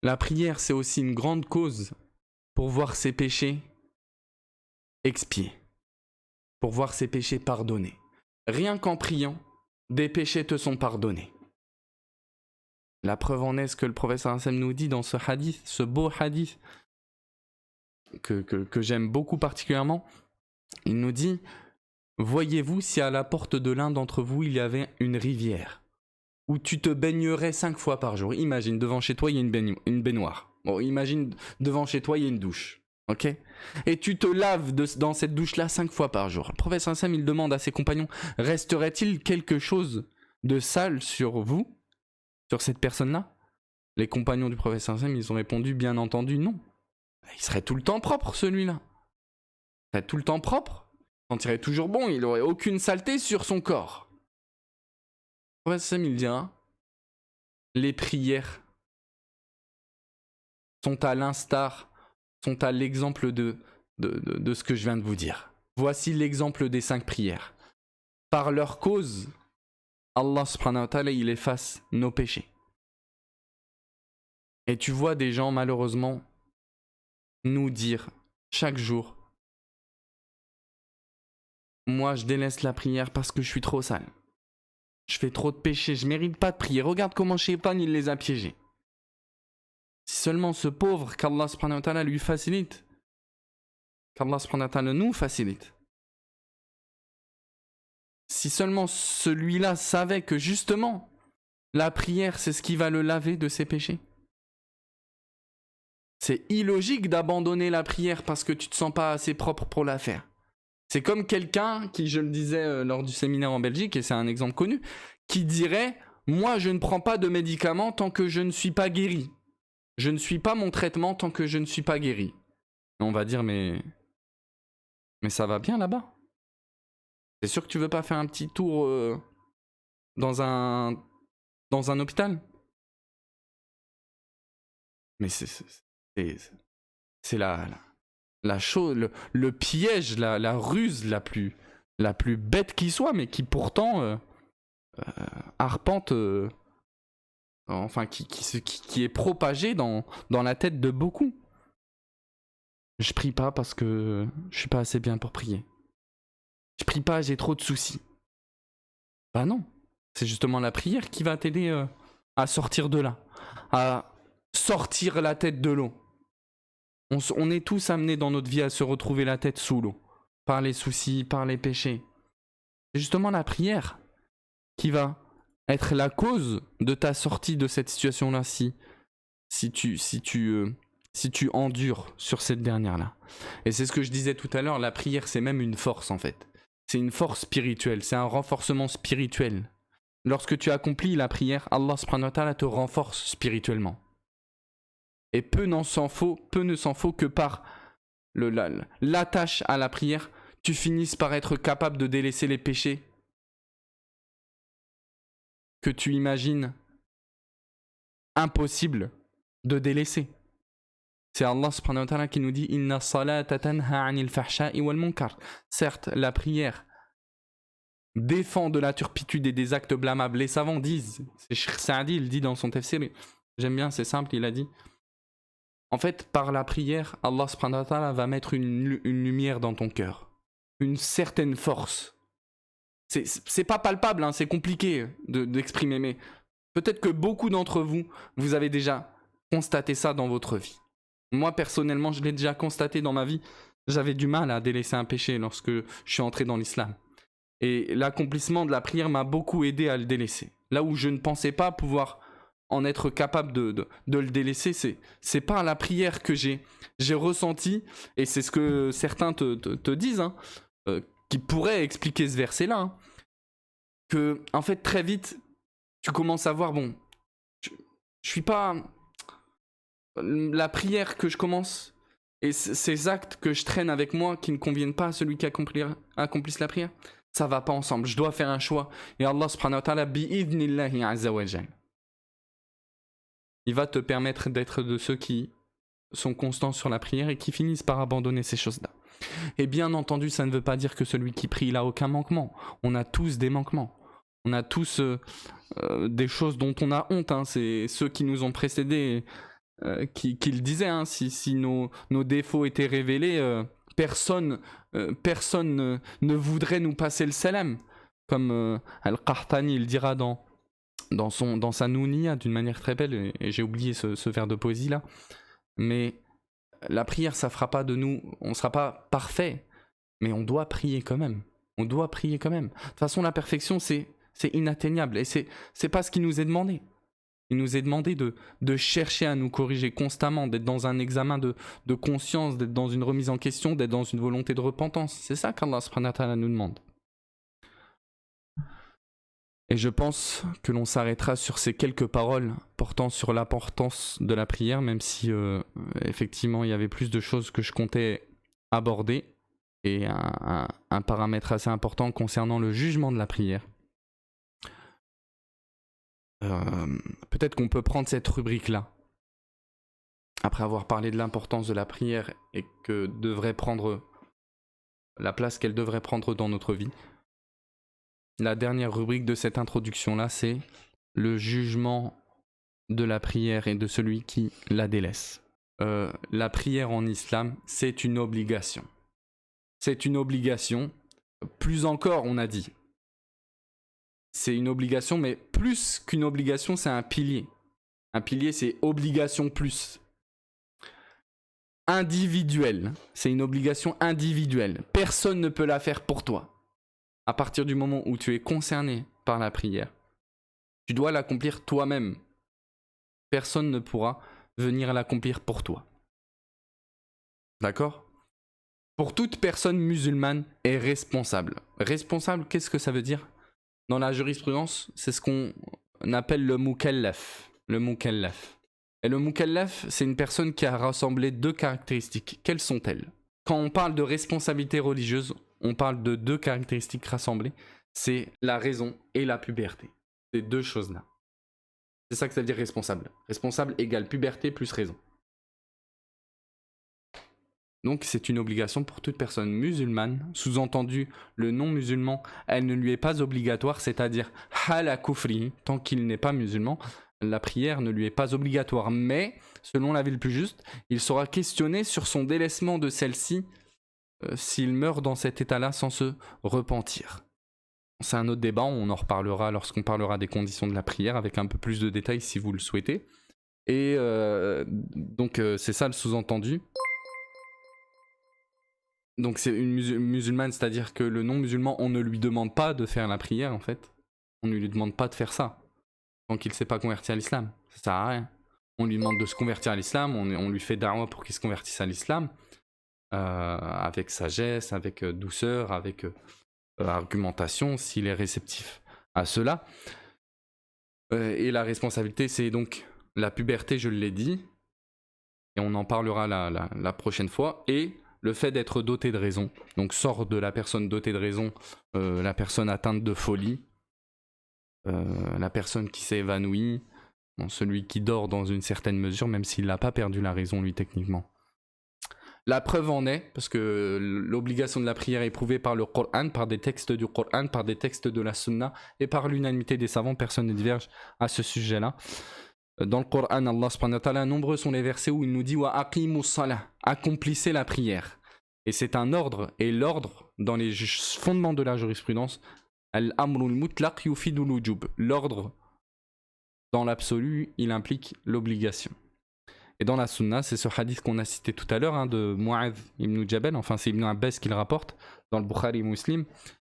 La prière, c'est aussi une grande cause pour voir ses péchés expiés, pour voir ses péchés pardonnés. Rien qu'en priant, des péchés te sont pardonnés. La preuve en est ce que le professeur Hassan nous dit dans ce hadith, ce beau hadith que j'aime beaucoup particulièrement. Il nous dit: voyez-vous si à la porte de l'un d'entre vous il y avait une rivière où tu te baignerais 5 fois par jour. Imagine, devant chez toi il y a une baignoire. Bon, imagine, devant chez toi il y a une douche. Ok ? Et tu te laves dans cette douche-là 5 fois par jour. Le professeur Hassan, il demande à ses compagnons: resterait-il quelque chose de sale sur vous, sur cette personne-là? Les compagnons du professeur Hassan, ils ont répondu: bien entendu non. Il serait tout le temps propre, celui-là. Il serait tout le temps propre. Il sentirait toujours bon. Il n'aurait aucune saleté sur son corps. Le professeur Hassan, il dira: les prières sont à l'instar, sont à l'exemple de ce que je viens de vous dire. Voici l'exemple des 5 prières. Par leur cause, Allah subhanahu wa ta'ala, il efface nos péchés. Et tu vois des gens, malheureusement, nous dire chaque jour: moi je délaisse la prière parce que je suis trop sale. Je fais trop de péchés, je mérite pas de prier. Regarde comment Shaitan il les a piégés. Si seulement ce pauvre qu'Allah subhanahu wa ta'ala lui facilite, qu'Allah subhanahu wa ta'ala nous facilite. Si seulement celui-là savait que justement la prière c'est ce qui va le laver de ses péchés. C'est illogique d'abandonner la prière parce que tu te sens pas assez propre pour la faire. C'est comme quelqu'un qui, je le disais lors du séminaire en Belgique, et c'est un exemple connu, qui dirait: moi je ne prends pas de médicaments tant que je ne suis pas guéri. Je ne suis pas mon traitement tant que je ne suis pas guéri. Et on va dire: mais ça va bien là-bas. C'est sûr que tu veux pas faire un petit tour dans un hôpital? Mais c'est la chose, le piège, la ruse la plus bête qui soit, mais qui pourtant arpente, enfin qui est propagée dans la tête de beaucoup. Je prie pas parce que je suis pas assez bien pour prier. Je prie pas, j'ai trop de soucis. Bah non, c'est justement la prière qui va t'aider à sortir de là, à sortir la tête de l'eau. On est tous amenés dans notre vie à se retrouver la tête sous l'eau, par les soucis, par les péchés. C'est justement la prière qui va être la cause de ta sortie de cette situation-là, si tu endures sur cette dernière-là. Et c'est ce que je disais tout à l'heure, la prière c'est même une force en fait. C'est une force spirituelle, c'est un renforcement spirituel. Lorsque tu accomplis la prière, Allah subhanahu wa ta'ala te renforce spirituellement. Et peu ne s'en faut que par l'attache à la prière, tu finisses par être capable de délaisser les péchés que tu imagines impossible de délaisser. C'est Allah subhanahu wa ta'ala qui nous dit: Inna salata tanha anil fahsha'i wal munkar. Certes, la prière défend de la turpitude et des actes blâmables. Les savants disent, c'est Cheikh Saadi, il dit dans son tafsir, j'aime bien, c'est simple, il a dit: en fait, par la prière, Allah subhanahu wa ta'ala va mettre une lumière dans ton cœur. Une certaine force. C'est pas palpable, hein, c'est compliqué d'exprimer, mais peut-être que beaucoup d'entre vous, vous avez déjà constaté ça dans votre vie. Moi, personnellement, je l'ai déjà constaté dans ma vie. J'avais du mal à délaisser un péché lorsque je suis entré dans l'islam. Et l'accomplissement de la prière m'a beaucoup aidé à le délaisser. Là où je ne pensais pas pouvoir en être capable de le délaisser, c'est par la prière que j'ai ressenti, et c'est ce que certains te disent, hein, qui pourraient expliquer ce verset-là, hein, que, en fait, très vite, tu commences à voir, bon, je suis pas... La prière que je commence, et ces actes que je traîne avec moi qui ne conviennent pas à celui qui accomplisse la prière, ça va pas ensemble. Je dois faire un choix. Et Allah subhanahu wa ta'ala, bi'idnillahi azza wa jal, il va te permettre d'être de ceux qui sont constants sur la prière et qui finissent par abandonner ces choses-là. Et bien entendu, ça ne veut pas dire que celui qui prie, il n'a aucun manquement. On a tous des manquements. On a tous des choses dont on a honte. Hein. C'est ceux qui nous ont précédés qui le disaient. Hein. Si nos défauts étaient révélés, personne ne voudrait nous passer le salam. Comme Al-Qahtani, il dira dans sa Nounia, d'une manière très belle, et j'ai oublié ce vers de poésie là, mais la prière, ça fera pas de nous, on ne sera pas parfait, mais on doit prier quand même. On doit prier quand même. De toute façon, la perfection, c'est inatteignable, et c'est pas ce qui nous est demandé. Il nous est demandé de chercher à nous corriger constamment, d'être dans un examen de conscience, d'être dans une remise en question, d'être dans une volonté de repentance. C'est ça qu'Allah subhanahu wa ta'ala nous demande. Et je pense que l'on s'arrêtera sur ces quelques paroles portant sur l'importance de la prière, même si effectivement il y avait plus de choses que je comptais aborder, et un paramètre assez important concernant le jugement de la prière. Peut-être qu'on peut prendre cette rubrique-là, après avoir parlé de l'importance de la prière et que devrait prendre la place qu'elle devrait prendre dans notre vie. La dernière rubrique de cette introduction-là, c'est le jugement de la prière et de celui qui la délaisse. La prière en islam, c'est une obligation. C'est une obligation, plus encore, on a dit. C'est une obligation, mais plus qu'une obligation, c'est un pilier. Un pilier, c'est obligation plus. Individuelle, c'est une obligation individuelle. Personne ne peut la faire pour toi. À partir du moment où tu es concerné par la prière, tu dois l'accomplir toi-même. Personne ne pourra venir l'accomplir pour toi. D'accord ? Pour toute personne musulmane est responsable. Responsable, qu'est-ce que ça veut dire ? Dans la jurisprudence, c'est ce qu'on appelle le mukallaf. Le mukallaf. Et le mukallaf, c'est une personne qui a rassemblé deux caractéristiques. Quelles sont-elles ? Quand on parle de responsabilité religieuse, on parle de deux caractéristiques rassemblées. C'est la raison et la puberté. Ces deux choses-là. C'est ça que ça veut dire responsable. Responsable égale puberté plus raison. Donc c'est une obligation pour toute personne musulmane. Sous-entendu, le non-musulman, elle ne lui est pas obligatoire, c'est-à-dire hala kufri, tant qu'il n'est pas musulman, la prière ne lui est pas obligatoire. Mais, selon l'avis le plus juste, il sera questionné sur son délaissement de celle-ci s'il meurt dans cet état-là sans se repentir. C'est un autre débat, on en reparlera lorsqu'on parlera des conditions de la prière avec un peu plus de détails si vous le souhaitez. Et donc c'est ça le sous-entendu. Donc c'est une musulmane, c'est-à-dire que le non-musulman, on ne lui demande pas de faire la prière en fait. On ne lui demande pas de faire ça. Tant qu'il ne s'est pas converti à l'islam. Ça sert à rien. On lui demande de se convertir à l'islam, on lui fait da'wa pour qu'il se convertisse à l'islam. Avec sagesse, avec douceur, avec argumentation, s'il est réceptif à cela. Et la responsabilité, c'est donc la puberté, je l'ai dit, et on en parlera la prochaine fois, et le fait d'être doté de raison. Donc sort de la personne dotée de raison, la personne atteinte de folie, la personne qui s'est évanouie, bon, celui qui dort dans une certaine mesure, même s'il n'a pas perdu la raison, lui, techniquement. La preuve en est, parce que l'obligation de la prière est prouvée par le Coran, par des textes du Coran, par des textes de la Sunna, et par l'unanimité des savants, personne ne diverge à ce sujet-là. Dans le Coran, Allah subhanahu wa ta'ala, nombreux sont les versets où il nous dit « Wa aqimus salah » accomplissez la prière. Et c'est un ordre, et l'ordre, dans les fondements de la jurisprudence, al-amrul mutlaq yufidul wujub. L'ordre, dans l'absolu, il implique l'obligation. Et dans la sunna, c'est ce hadith qu'on a cité tout à l'heure, de Mu'adh ibn Jabal, enfin c'est Ibn Abbas qui le rapporte, dans le Bukhari Muslim,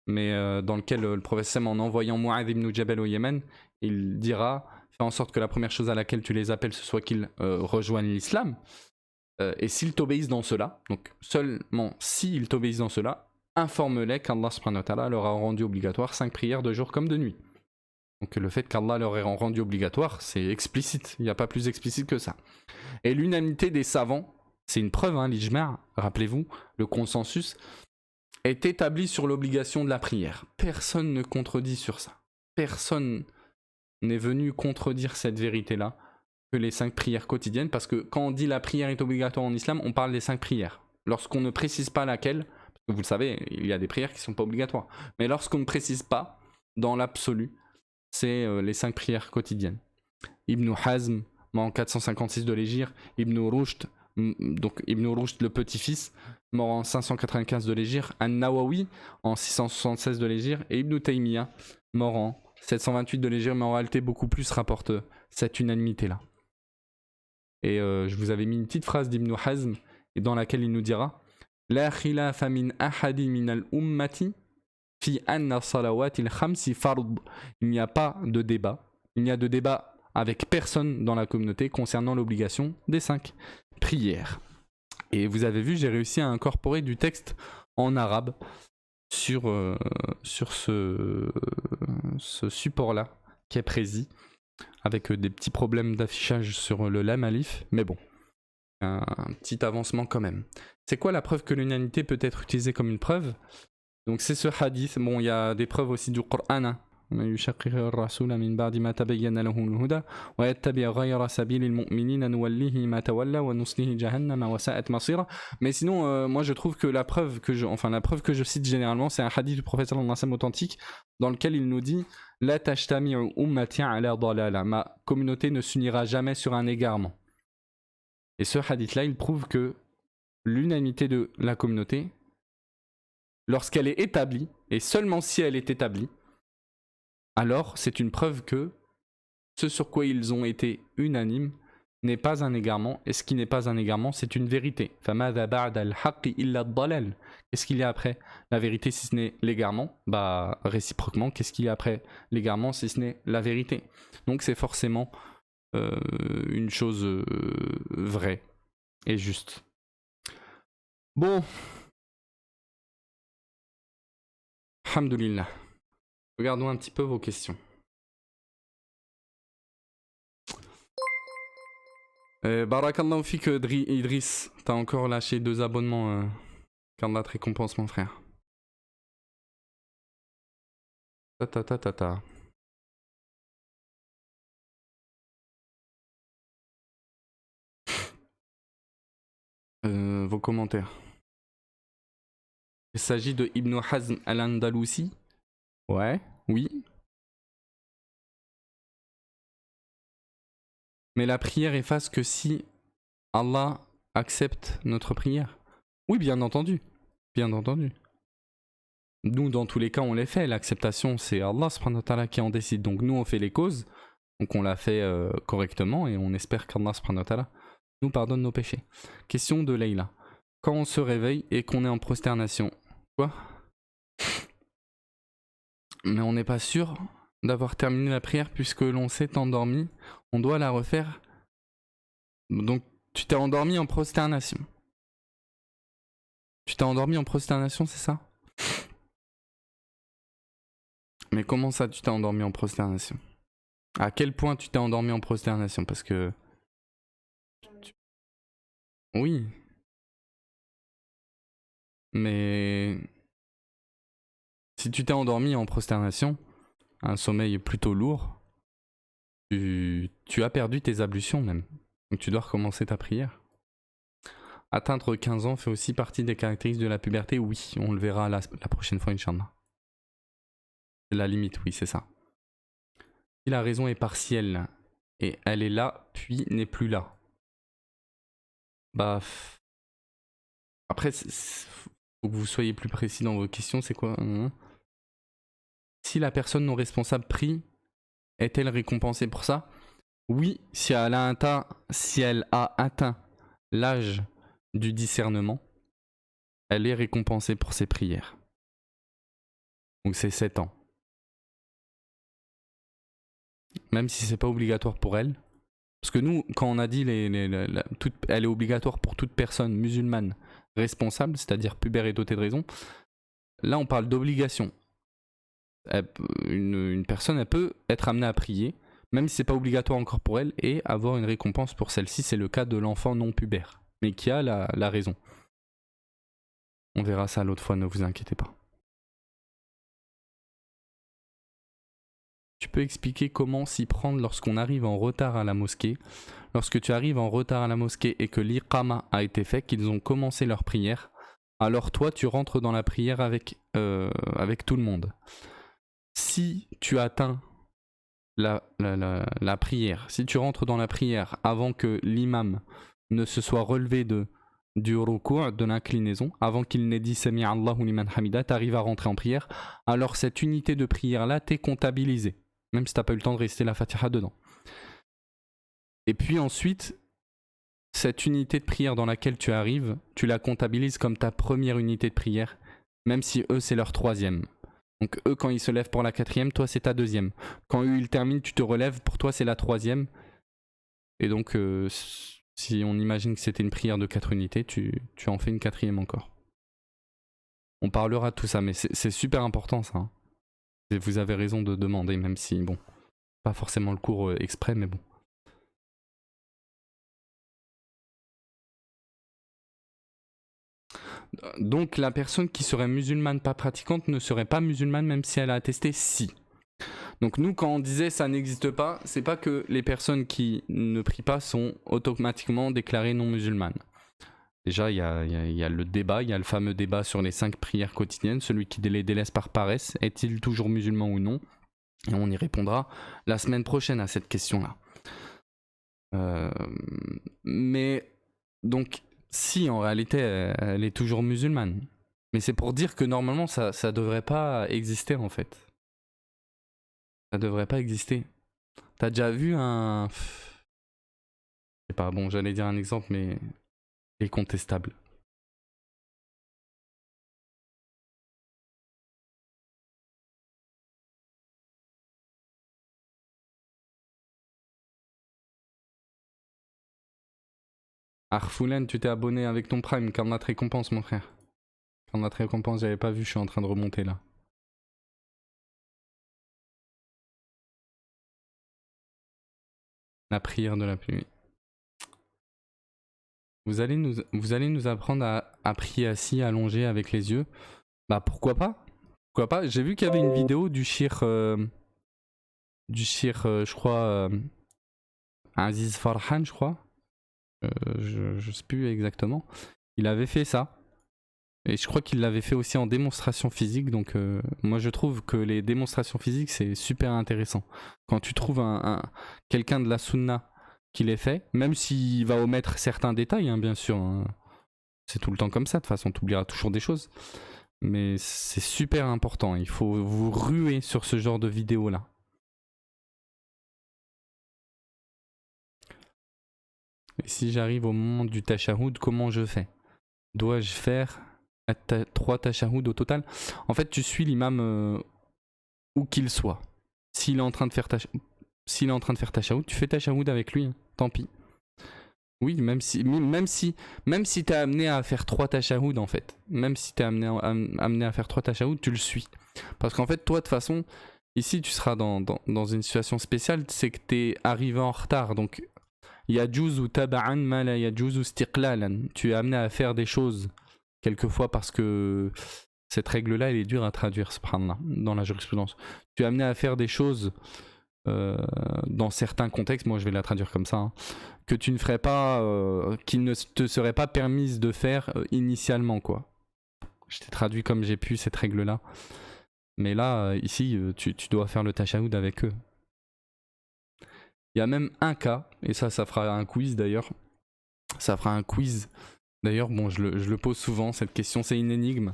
mais dans lequel le prophète en envoyant Mu'adh ibn Jabal au Yémen, il dira, fais en sorte que la première chose à laquelle tu les appelles, ce soit qu'ils rejoignent l'islam. Et s'ils t'obéissent dans cela, donc seulement s'ils t'obéissent dans cela, informe-les qu'Allah subhanahu wa ta'ala leur a rendu obligatoire 5 prières de jour comme de nuit. Donc le fait qu'Allah leur ait rendu obligatoire, c'est explicite, il n'y a pas plus explicite que ça. Et l'unanimité des savants, c'est une preuve, hein, l'ijma', rappelez-vous, le consensus est établi sur l'obligation de la prière. Personne ne contredit sur ça. Personne n'est venu contredire cette vérité-là, que les 5 prières quotidiennes, parce que quand on dit la prière est obligatoire en islam, on parle des 5 prières. Lorsqu'on ne précise pas laquelle, parce que vous le savez, il y a des prières qui ne sont pas obligatoires, mais lorsqu'on ne précise pas, dans l'absolu, c'est les 5 prières quotidiennes. Ibn Hazm, mort en 456 de l'Hégire, Ibn Rushd, donc Ibn Rushd le petit-fils, mort en 595 de l'Hégire, An-Nawawi en 676 de l'Hégire, et Ibn Taymiyyah, mort en 728 de l'Hégire, mais en réalité beaucoup plus rapporte cette unanimité-là. Et je vous avais mis une petite phrase d'Ibn Hazm, dans laquelle il nous dira « La khilafa min ahadi min al-ummati fi anna salawatil khamsi fard » Il n'y a pas de débat, il n'y a de débat avec personne dans la communauté concernant l'obligation des 5 prières. Et vous avez vu, j'ai réussi à incorporer du texte en arabe sur ce support-là qui est précis, avec des petits problèmes d'affichage sur le lam alif, mais bon, un petit avancement quand même. C'est quoi la preuve que l'unanimité peut être utilisée comme une preuve? Donc c'est ce hadith. Bon, il y a des preuves aussi du Coran, hein. Mais sinon, moi je trouve que la preuve que je cite généralement, c'est un hadith du prophète sallallahu alayhi wa sallam authentique, dans lequel il nous dit La tajtami'u ummati ala dalala, ma communauté ne s'unira jamais sur un égarement. Et ce hadith là, il prouve que l'unanimité de la communauté, lorsqu'elle est établie, et seulement si elle est établie, alors c'est une preuve que ce sur quoi ils ont été unanimes n'est pas un égarement, et ce qui n'est pas un égarement, c'est une vérité. Qu'est-ce qu'il y a après la vérité si ce n'est l'égarement? Bah, réciproquement, qu'est-ce qu'il y a après l'égarement si ce n'est la vérité? Donc c'est forcément une chose vraie et juste. Bon. Alhamdulillah. Regardons un petit peu vos questions. Barakallahu fik Idriss, t'as encore lâché 2 abonnements. Qu'Allah te récompense mon frère. Ta. Vos commentaires. Il s'agit de Ibn Hazm al-Andalousi. Ouais, oui. Mais la prière efface que si Allah accepte notre prière. Oui, bien entendu. Bien entendu. Nous, dans tous les cas, on les fait. L'acceptation, c'est Allah subhanahu wa ta'ala qui en décide. Donc nous, on fait les causes. Donc on l'a fait correctement et on espère qu'Allah subhanahu wa ta'ala nous pardonne nos péchés. Question de Leïla. Quand on se réveille et qu'on est en prosternation. Quoi? Mais on n'est pas sûr d'avoir terminé la prière puisque l'on s'est endormi. On doit la refaire. Donc tu t'es endormi en prosternation. Tu t'es endormi en prosternation, c'est ça? Mais comment ça tu t'es endormi en prosternation? À quel point tu t'es endormi en prosternation? Parce que... Oui. Mais... Si tu t'es endormi en prosternation, un sommeil plutôt lourd, tu as perdu tes ablutions même. Donc tu dois recommencer ta prière. Atteindre 15 ans fait aussi partie des caractéristiques de la puberté. Oui, on le verra la prochaine fois, Inch'Allah. C'est la limite, oui, c'est ça. Si la raison est partielle, et elle est là, puis n'est plus là. Bah... Après, faut que vous soyez plus précis dans vos questions, c'est quoi? Si la personne non responsable prie, est-elle récompensée pour ça? Oui, si elle a atteint l'âge du discernement, elle est récompensée pour ses prières. Donc c'est 7 ans. Même si c'est pas obligatoire pour elle. Parce que nous, quand on a dit elle est obligatoire pour toute personne musulmane responsable, c'est-à-dire pubère et dotée de raison, là on parle d'obligation. Une personne, elle peut être amenée à prier, même si c'est pas obligatoire encore pour elle, et avoir une récompense pour celle-ci. C'est le cas de l'enfant non pubère. mais qui a la raison. On verra ça l'autre fois, ne vous inquiétez pas. Tu peux expliquer comment s'y prendre lorsqu'on arrive en retard à la mosquée. Lorsque tu arrives en retard à la mosquée et que l'iqama a été fait, qu'ils ont commencé leur prière, alors toi tu rentres dans la prière avec tout le monde. Si tu atteins la prière, si tu rentres dans la prière avant que l'imam ne se soit relevé du ruku', de l'inclinaison, avant qu'il n'ait dit Sami Allahu liman hamida, tu arrives à rentrer en prière, alors cette unité de prière là t'est comptabilisée, même si t'as pas eu le temps de réciter la Fatiha dedans. Et puis ensuite, cette unité de prière dans laquelle tu arrives, tu la comptabilises comme ta première unité de prière, même si eux c'est leur troisième. Donc eux quand ils se lèvent pour la quatrième, toi c'est ta deuxième. Quand eux ils terminent, tu te relèves, pour toi c'est la troisième. Et donc si on imagine que c'était une prière de 4 unités, tu en fais une quatrième encore. On parlera de tout ça, mais c'est super important ça. Hein. Et vous avez raison de demander, même si, bon, pas forcément le cours exprès, mais bon. Donc la personne qui serait musulmane pas pratiquante ne serait pas musulmane même si elle a attesté si. Donc nous quand on disait ça n'existe pas, c'est pas que les personnes qui ne prient pas sont automatiquement déclarées non musulmanes. Déjà il y a le débat, il y a le fameux débat sur les 5 prières quotidiennes, celui qui les délaisse par paresse, est-il toujours musulman ou non? Et on y répondra la semaine prochaine à cette question-là. Mais donc si en réalité elle est toujours musulmane, mais c'est pour dire que normalement ça devrait pas exister en fait. Ça devrait pas exister. T'as déjà vu un... Je sais pas, bon j'allais dire un exemple mais c'est contestable. Arfoulen, tu t'es abonné avec ton Prime, Karnat récompense mon frère. Karnat récompense, j'avais pas vu, je suis en train de remonter là. La prière de la pluie. Vous allez nous apprendre à prier assis, allongé avec les yeux. Bah pourquoi pas? Pourquoi pas? J'ai vu qu'il y avait une vidéo du shir, je crois, Aziz Farhan, je crois. Je sais plus exactement. Il avait fait ça. Et je crois qu'il l'avait fait aussi en démonstration physique. Donc moi je trouve que les démonstrations physiques c'est super intéressant. Quand tu trouves quelqu'un de la sunna qui les fait, même s'il va omettre certains détails, hein, bien sûr. Hein. C'est tout le temps comme ça, de toute façon, tu oublieras toujours des choses. Mais c'est super important, il faut vous ruer sur ce genre de vidéos-là. Et si j'arrive au moment du tashahoud, comment je fais? Dois-je faire 3 tashahoud au total? En fait, tu suis l'imam où qu'il soit. S'il est en train de faire tashahoud, tu fais tashahoud avec lui, hein. Tant pis. Oui, même si t'es amené à faire 3 tashahoud en fait. Même si t'es amené à faire 3 tashahoud, tu le suis. Parce qu'en fait, toi, de toute façon, ici, tu seras dans une situation spéciale, c'est que t'es arrivé en retard. Donc, yajuzu taba'an ma la yajuzu istiqlalan. Tu es amené à faire des choses, quelquefois parce que cette règle-là, elle est dure à traduire, subhanallah, dans la jurisprudence. Tu es amené à faire des choses dans certains contextes, moi je vais la traduire comme ça, hein, que tu ne ferais pas, qui ne te serait pas permise de faire initialement, quoi. Je t'ai traduit comme j'ai pu cette règle-là. Mais là, ici, tu dois faire le tashahoud avec eux. Il y a même un cas, et ça fera un quiz d'ailleurs. Ça fera un quiz. D'ailleurs, bon, je le pose souvent, cette question, c'est une énigme.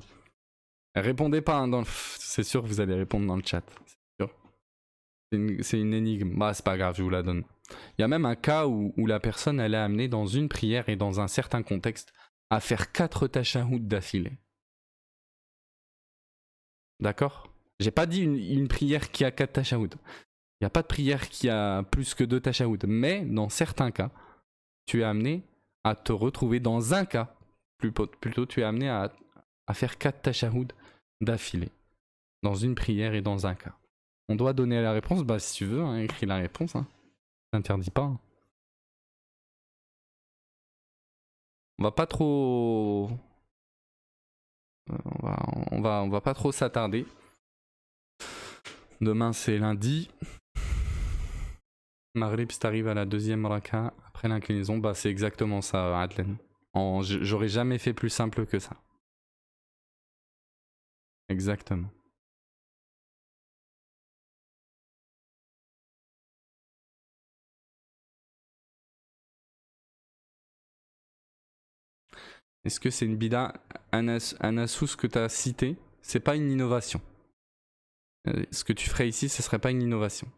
Répondez pas, hein, c'est sûr que vous allez répondre dans le chat. C'est une énigme. Bah, c'est pas grave, je vous la donne. Il y a même un cas où la personne, elle est amenée dans une prière et dans un certain contexte à faire 4 tashahoud d'affilée. D'accord? J'ai pas dit une prière qui a 4 tashahoud. Il n'y a pas de prière qui a plus que 2 tashahoud. Mais dans certains cas, tu es amené à te retrouver dans un cas. Plutôt, tu es amené à faire 4 tashahoud d'affilée. Dans une prière et dans un cas. On doit donner la réponse, bah si tu veux, hein, écris la réponse. Hein. Ça n'interdit pas. Hein. On va pas trop... on va pas trop s'attarder. Demain c'est lundi. Maghrib, si t'arrives à la deuxième raka après l'inclinaison, bah c'est exactement ça, Adlen. J'aurais jamais fait plus simple que ça. Exactement. Est-ce que c'est une bida? Anasous, ce que tu as cité, c'est pas une innovation. Ce que tu ferais ici, ce serait pas une innovation.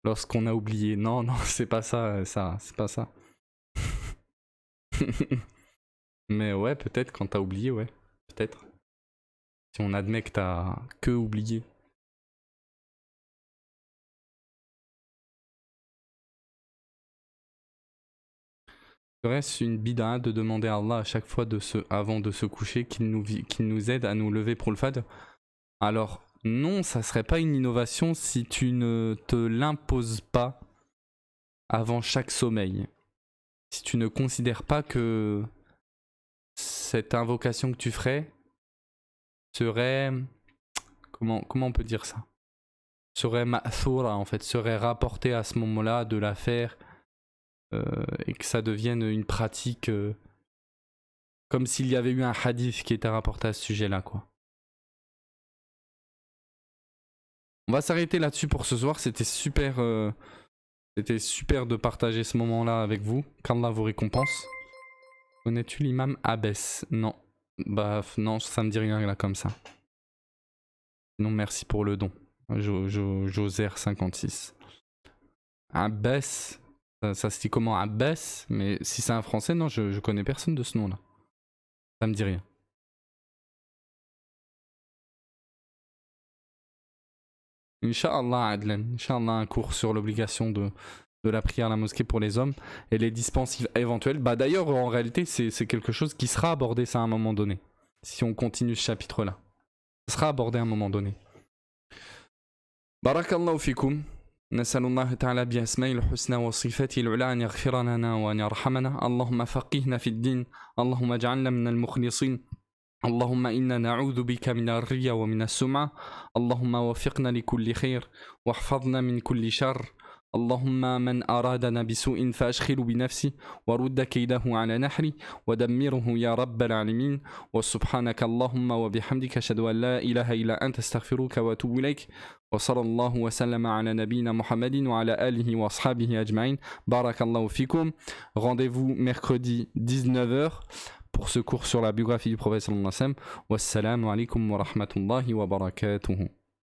Lorsqu'on a oublié. Non, non, c'est pas ça, ça, c'est pas ça. Mais ouais, peut-être quand t'as oublié, ouais. Peut-être. Si on admet que t'as que oublié. Serait-ce une bid'a de demander à Allah à chaque fois avant de se coucher qu'il nous aide à nous lever pour le fajr? Alors, non, ça serait pas une innovation si tu ne te l'imposes pas avant chaque sommeil. Si tu ne considères pas que cette invocation que tu ferais serait... Comment on peut dire ça? Serait ma'thura en fait, serait rapportée à ce moment-là de la faire et que ça devienne une pratique comme s'il y avait eu un hadith qui était rapporté à ce sujet-là, quoi. On va s'arrêter là-dessus pour ce soir, c'était super de partager ce moment-là avec vous. Qu'Allah vous récompense. Connais-tu l'imam Abbès? Non. Bah non, ça me dit rien là comme ça. Non, merci pour le don. Joser56. Abbès, ça se dit comment? Abbès? Mais si c'est un français, non, je connais personne de ce nom-là. Ça me dit rien. Inch'Allah, Adlen. Inch'Allah, un cours sur l'obligation de la prière à la mosquée pour les hommes et les dispenses éventuelles. Bah d'ailleurs, en réalité, c'est quelque chose qui sera abordé ça à un moment donné. Si on continue ce chapitre-là. Ça sera abordé à un moment donné. Barakallahu fikum. نسأل الله تعالى بأسمائه الحسنى وصفاته العلى أن يغفر لنا وأن يرحمنا. اللهم فقهنا في الدين. اللهم اجعلنا من المخلصين. اللهم إنا نعوذ بك من الرياء ومن السمعة. اللهم وفقنا لكل خير واحفظنا من كل شر. اللهم من أرادنا بسوء فأشغل بنفسي ورد كيده على نحري ودمره يا رب العالمين. وسبحانك اللهم وبحمدك أشهد أن لا إله إلا أنت استغفرك وأتوب إليك. وصلى الله وسلم على نبينا محمد وعلى آله وأصحابه أجمعين. بارك الله فيكم. Rendez-vous mercredi 19h pour ce cours sur la biographie du prophète sallallahu alayhi wa sallam. Wassalamu alaikum wa rahmatullahi wa barakatuhu.